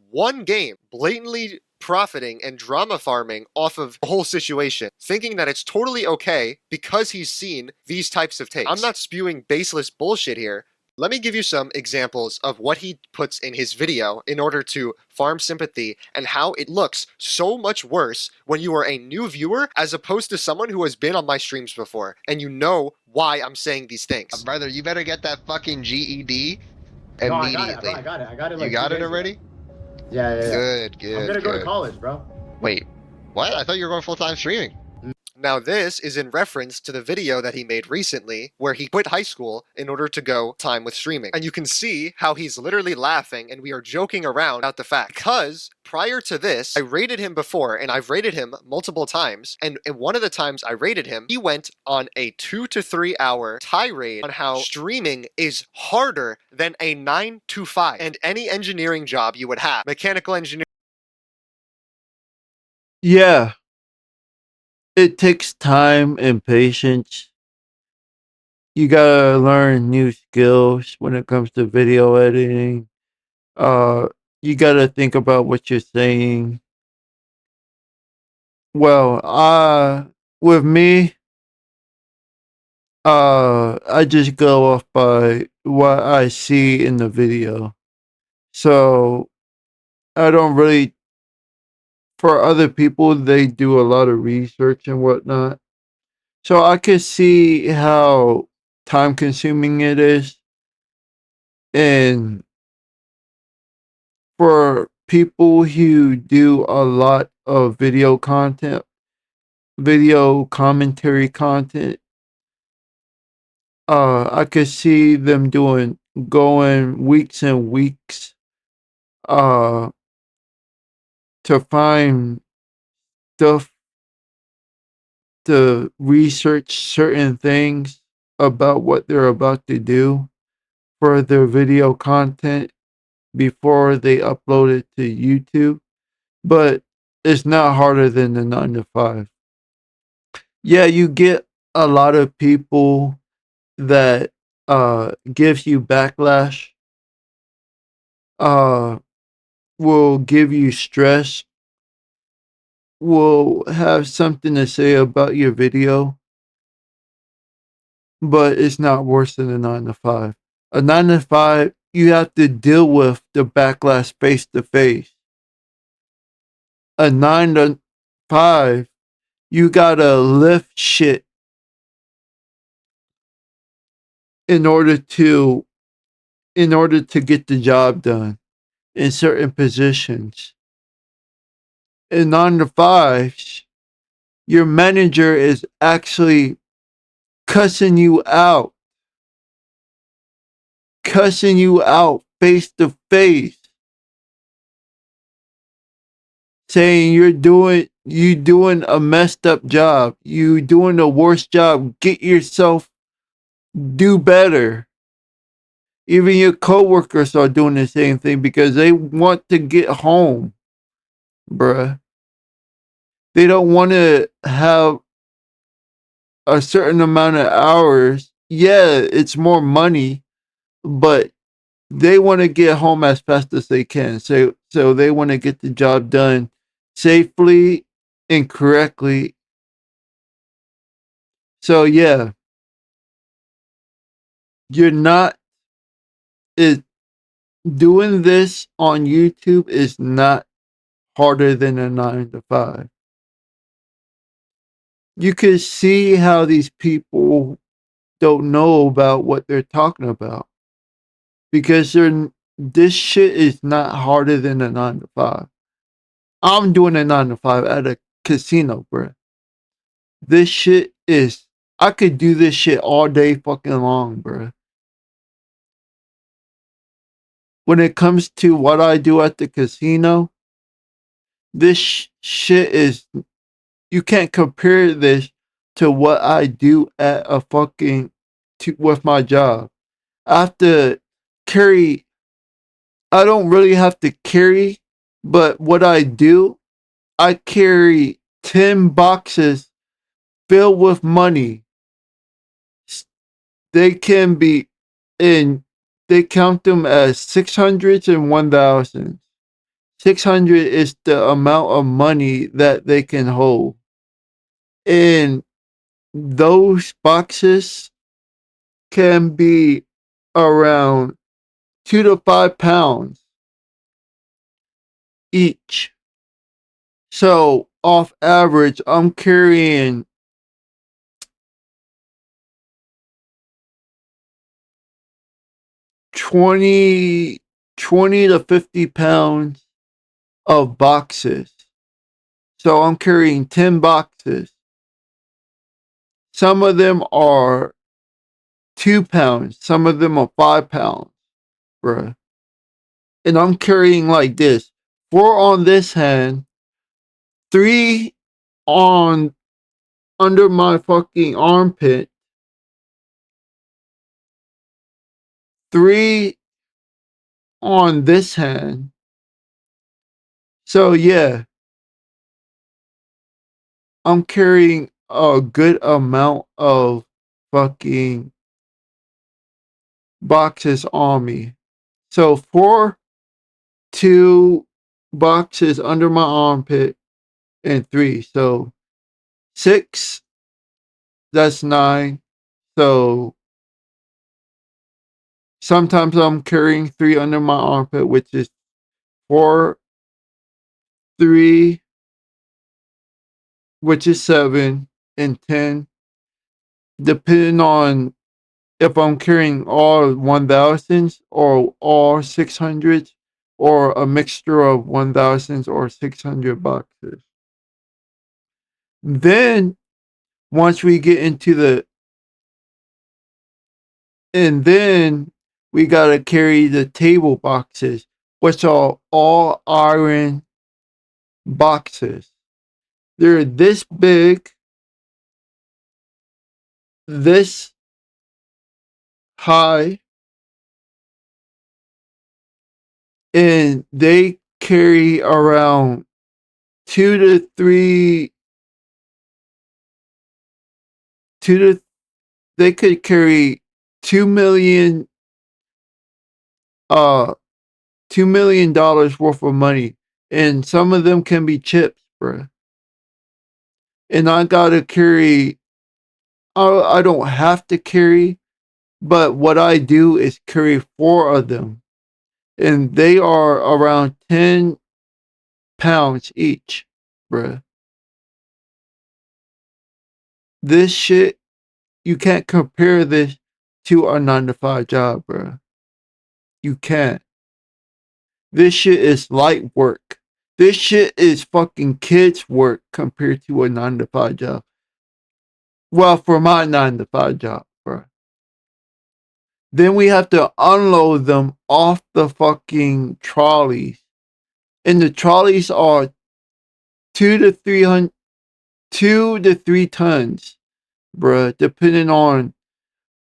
one game, blatantly profiting and drama farming off of the whole situation, thinking that it's totally okay because he's seen these types of takes. I'm not spewing baseless bullshit here. Let me give you some examples of what he puts in his video in order to farm sympathy and how it looks so much worse when you are a new viewer as opposed to someone who has been on my streams before and you know why I'm saying these things. Brother, you better get that fucking GED immediately.
I got it.
You got it already?
Yeah.
Good.
I'm gonna go to college, bro.
Wait, what? I thought you were going full-time streaming. Now this is in reference to the video that he made recently where he quit high school in order to go time with streaming. And you can see how he's literally laughing and we are joking around about the fact. Because prior to this, I rated him before and I've rated him multiple times. And in one of the times I rated him, he went on a 2 to 3 hour tirade on how streaming is harder than a 9 to 5 and any engineering job you would have. Mechanical engineering.
Yeah. it takes time and patience. You gotta learn new skills when it comes to video editing. Uh, you gotta think about what you're saying. Well, with me, I just go off by what I see in the video. So I don't really. For other people, they do a lot of research and whatnot. So I could see how time consuming it is. And for people who do a lot of video content, video commentary content, I could see them going weeks and weeks uh to find stuff to research certain things about what they're about to do for their video content before they upload it to YouTube. But it's not harder than the 9 to 5. Yeah, you get a lot of people that gives you backlash, uh will give you stress, will have something to say about your video, but it's not worse than a 9 to 5. A 9 to 5, you have to deal with the backlash face to face. A 9 to 5, you gotta lift shit in order to get the job done in certain positions. In 9 to 5s, your manager is actually cussing you out face to face, saying you doing a messed up job, you doing a worse job, get yourself, do better. Even your coworkers are doing the same thing because they want to get home, bruh. They don't want to have a certain amount of hours. Yeah, it's more money, but they want to get home as fast as they can. So they want to get the job done safely and correctly. So yeah, you're not it doing this on YouTube is not harder than a 9 to 5. You can see how these people don't know about what they're talking about because this shit is not harder than a 9 to 5. I'm doing a 9 to 5 at a casino, bruh. This shit is I could do this shit all day fucking long, bruh. When it comes to what I do at the casino, this shit is you can't compare this to what I do at a fucking with my job. I have to carry I don't really have to carry, but what I do, I carry 10 boxes filled with money. They can be in, they count them as 600s and 1000s. 600 is the amount of money that they can hold. And those boxes can be around 2 to 5 pounds each. So, off average, I'm carrying 20, 20 to 50 pounds of boxes. So, I'm carrying 10 boxes. Some of them are 2 pounds, some of them are 5 pounds, bruh. And I'm carrying like this 4 on this hand, 3 on under my fucking armpit, 3 on this hand. So yeah, I'm carrying a good amount of fucking boxes on me. So 2 boxes under my armpit and 3. So 6, that's 9. So sometimes I'm carrying 3 under my armpit, which is 4, 3, which is 7, and 10, depending on if I'm carrying all 1000s or all 600s or a mixture of 1000s or 600 boxes. Then once we get into then we gotta carry the table boxes, which are all iron boxes. They're this big, this high, and they carry around 2 to 3, 2 to, they could carry 2 million, uh, $2 million worth of money. And some of them can be chips, bruh. And I gotta carry, I don't have to carry, but what I do is carry 4 of them. And they are around 10 pounds each, bruh. This shit, you can't compare this to a 9 to 5 job, bruh. You can't. This shit is light work. This shit is fucking kids' work compared to a 9 to 5 job. Well, for my 9 to 5 job, bruh. Then we have to unload them off the fucking trolleys. And the trolleys are 2 to 3 tons, bruh, depending on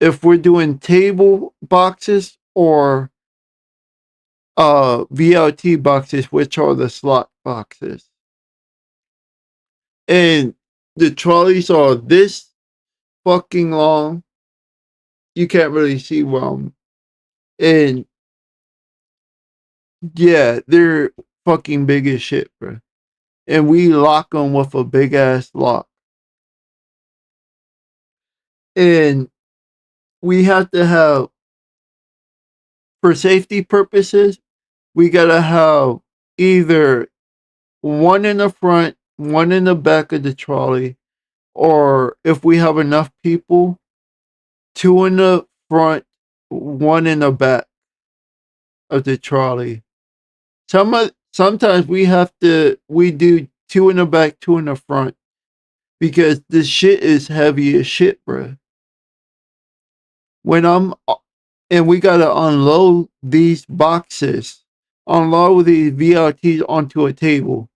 if we're doing table boxes or VLT boxes, which are the slot boxes. And the trolleys are this fucking long. You can't really see them. And yeah, they're fucking big as shit, bro. And we lock them with a big ass lock. And we have to have, for safety purposes, we gotta have either one in the front, one in the back of the trolley, or if we have enough people, 2 in the front, 1 in the back of the trolley. Sometimes we do 2 in the back, 2 in the front, because this shit is heavy as shit, bro. And we gotta unload these boxes, unload these VLTs onto a table,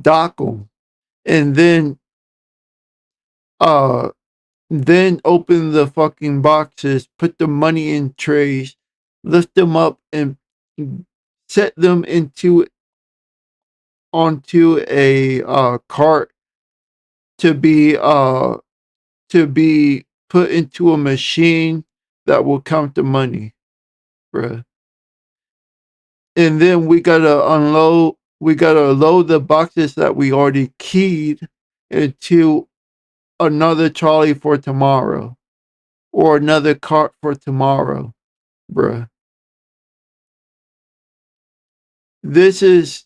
dock them, and uh then open the fucking boxes, put the money in trays, lift them up, and set them onto a cart to be put into a machine that will count the money, bruh. And then we gotta load the boxes that we already keyed into another trolley for tomorrow or another cart for tomorrow, bruh. This is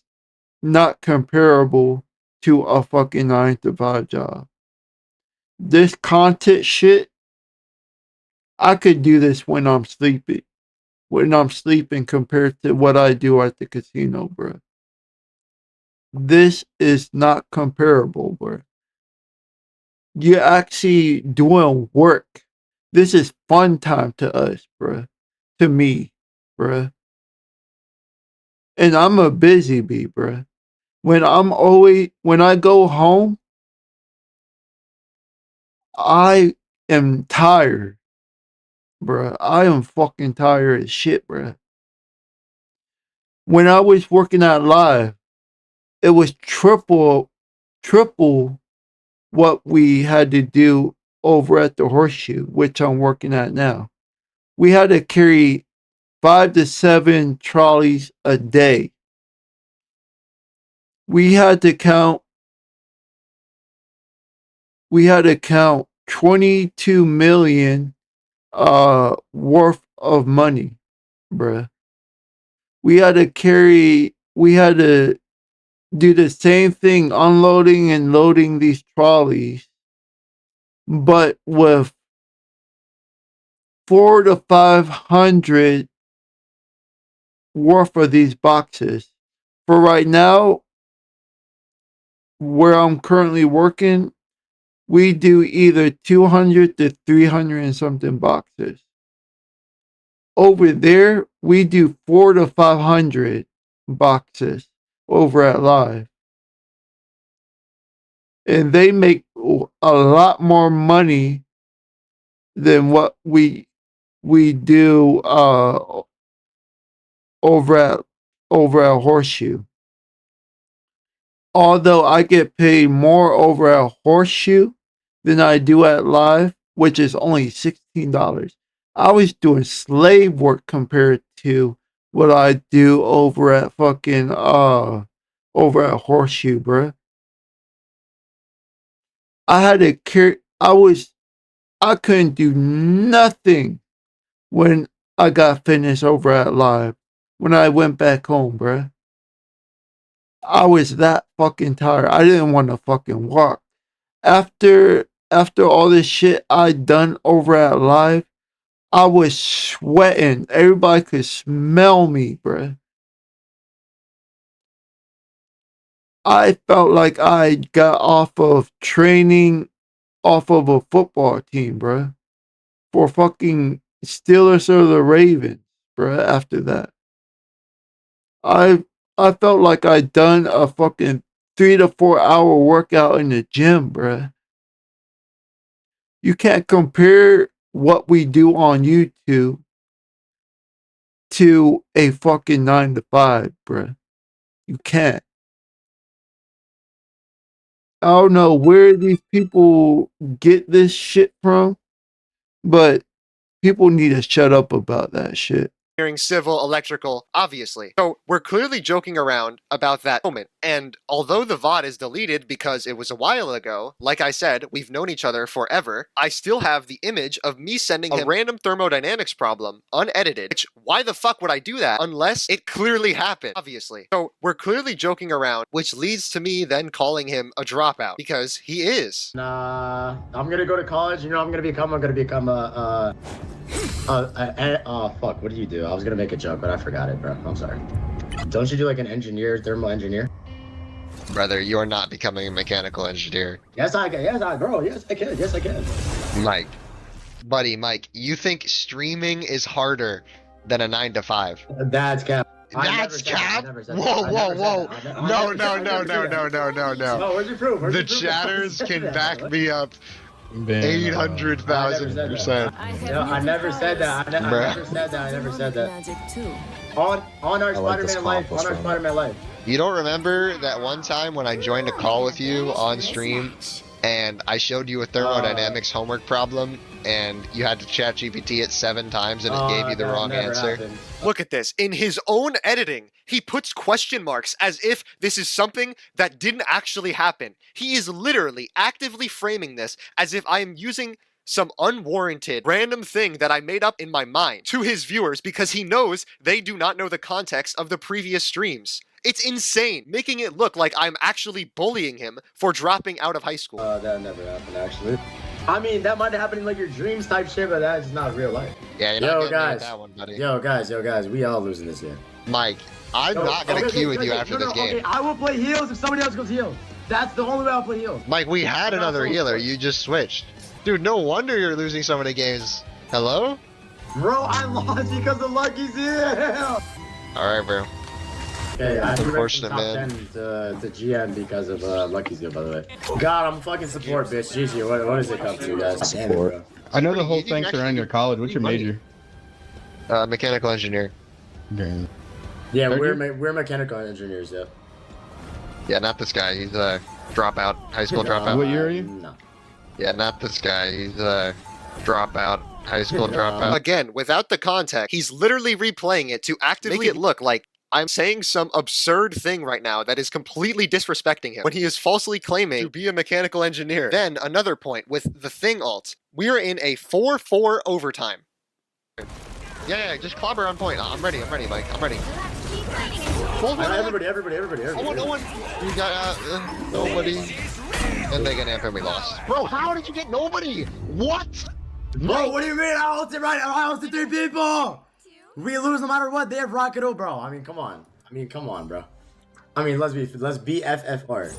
not comparable to a fucking 9 to 5 job. This content shit, I could do this when I'm sleeping. When I'm sleeping compared to what I do at the casino, bro. This is not comparable, bro. You're actually doing work. This is fun time to us, bro. To me, bro. And I'm a busy bee, bro. When I go home, I am tired, bro. I am fucking tired as shit, bro. When I was working at Live, it was triple what we had to do over at the Horseshoe, which I'm working at now. We had to carry 5 to 7 trolleys a day. We had to count 22 million worth of money, bruh. We had to do the same thing, unloading and loading these trolleys, but with 400 to 500 worth of these boxes. For right now, where I'm currently working, we do either 200 to 300 and something boxes. Over there, we do 400 to 500 boxes over at Live. And they make a lot more money than what we do over at Horseshoe. Although I get paid more over at Horseshoe than I do at Live, which is only $16. I was doing slave work compared to what I do over at fucking over at Horseshoe, bruh. I had to carry. I couldn't do nothing when I got finished over at Live. When I went back home, bruh. I was that fucking tired. I didn't want to fucking walk. After all this shit I done over at Live, I was sweating. Everybody could smell me, bruh. I felt like I got off of training off of a football team, bruh. For fucking Steelers or the Ravens, bruh, after that. I felt like I'd done a fucking 3 to 4 hour workout in the gym, bruh. You can't compare what we do on YouTube to a fucking 9 to 5, bruh. You can't. I don't know where these people get this shit from, but people need to shut up about that shit.
Civil, electrical, obviously. So we're clearly joking around about that moment. And although the VOD is deleted because it was a while ago, like I said, we've known each other forever, I still have the image of me sending him a random thermodynamics problem, unedited, which why the fuck would I do that unless it clearly happened, obviously. So we're clearly joking around, which leads to me then calling him a dropout, because he is.
Nah, I'm gonna go to college. You know, I'm gonna become a fuck, what did you do? I was gonna make a joke, but I forgot it, bro. I'm sorry. Don't you do like an engineer, thermal engineer?
Brother, you are not becoming a mechanical engineer.
Yes, I can. Yes, I can. Yes, I can.
Mike. Buddy, Mike, you think streaming is harder than a 9 to 5?
That's cap.
That's cap? Whoa. No.
No, where's your proof?
The chatters can back me up 800,000%.
No, I never said that. I never said that. On our Spider-Man life.
You don't remember that one time when I joined a call with you on stream and I showed you a thermodynamics homework problem and you had to chat GPT it 7 times and it gave you the wrong answer? Happened. Look at this. In his own editing, he puts question marks as if this is something that didn't actually happen. He is literally actively framing this as if I am using some unwarranted random thing that I made up in my mind to his viewers because he knows they do not know the context of the previous streams. It's insane, making it look like I'm actually bullying him for dropping out of high school.
That never happened, actually. I mean, that might happen in like your dreams type shit, but that's not real life.
Yeah, you're not getting that one, buddy.
Yo, guys, we all losing this game.
Mike, I'm not gonna queue with you after this game.
Okay, I will play heals if somebody else goes heals. That's the only way I'll play heals.
Mike, we had another healer. You just switched. Dude, no wonder you're losing so many games. Hello?
Bro, I lost because of Lucky's heal.
Alright, bro.
Okay, I
unfortunate, man.
To GM because of Lucky's heal, by the way. God, I'm fucking support, bitch. GG, what does it come to, guys?
Support. I know the whole thing surrounding your college. What's your major?
Mechanical engineer.
Yeah, we're mechanical engineers, yeah.
Yeah, not this guy. He's Dropout. High school dropout.
What year are you?
No.
Yeah, not this guy. He's a dropout. High school dropout. Again, without the context, he's literally replaying it to actively make it look like I'm saying some absurd thing right now that is completely disrespecting him when he is falsely claiming to be a mechanical engineer. Then, another point with the thing alt. We are in a 4-4 overtime. Yeah, just clobber on point. I'm ready, Mike. I'm ready.
Everybody.
No one. You got, nobody. And they get amp and we lost. Bro, how did you get nobody? What?
Bro, what do you mean? I ulted right now. I ulted 3 people. We lose no matter what. They have Rocket-O, bro. I mean, come on, bro. I mean, let's be FFR.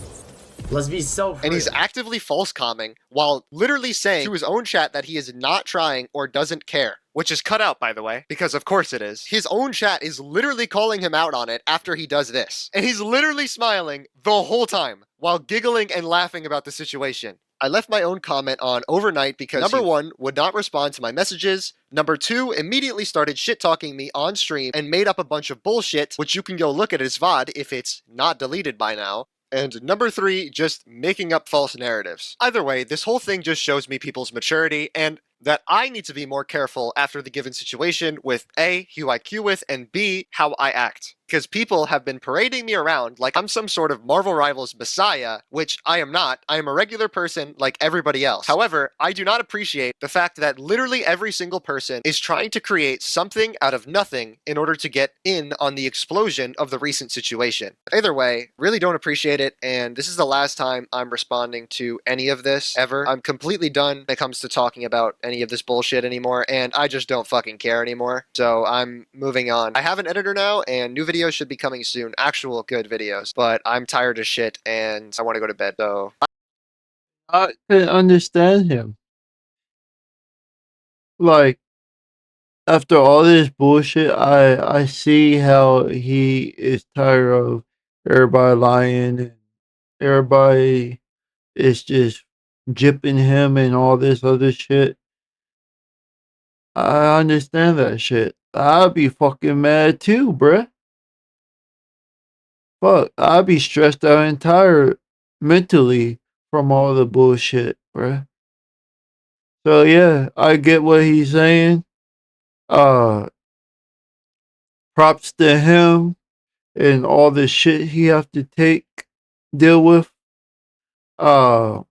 Let's be so free.
And he's actively false calming while literally saying to his own chat that he is not trying or doesn't care. Which is cut out, by the way, because of course it is. His own chat is literally calling him out on it after he does this. And he's literally smiling the whole time while giggling and laughing about the situation. I left my own comment on overnight because number 1, would not respond to my messages. Number 2, immediately started shit-talking me on stream and made up a bunch of bullshit, which you can go look at his VOD if it's not deleted by now. And number 3, just making up false narratives. Either way, this whole thing just shows me people's maturity and that I need to be more careful after the given situation with A, who I queue with, and B, how I act. Because people have been parading me around like I'm some sort of Marvel Rivals messiah, which I am not. I am a regular person like everybody else. However, I do not appreciate the fact that literally every single person is trying to create something out of nothing in order to get in on the explosion of the recent situation. Either way, really don't appreciate it, and this is the last time I'm responding to any of this ever. I'm completely done when it comes to talking about any of this bullshit anymore, and I just don't fucking care anymore. So I'm moving on. I have an editor now, and new videos should be coming soon. Actual good videos. But I'm tired of shit, and I want to go to bed, so...
I can understand him. Like, after all this bullshit, I see how he is tired of everybody lying, and everybody is just jipping him and all this other shit. I understand that shit. I'd be fucking mad too, bruh. Fuck, I'd be stressed out and tired mentally from all the bullshit, bruh. So yeah, I get what he's saying. Props to him and all the shit he have to deal with. I'ma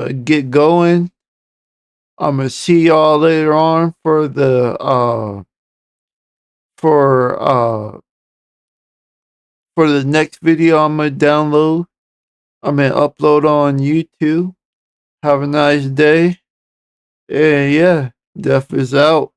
get going. I'ma see y'all later on for the for the next video I'm gonna download. I'm gonna upload on YouTube. Have a nice day. And yeah, Def is out.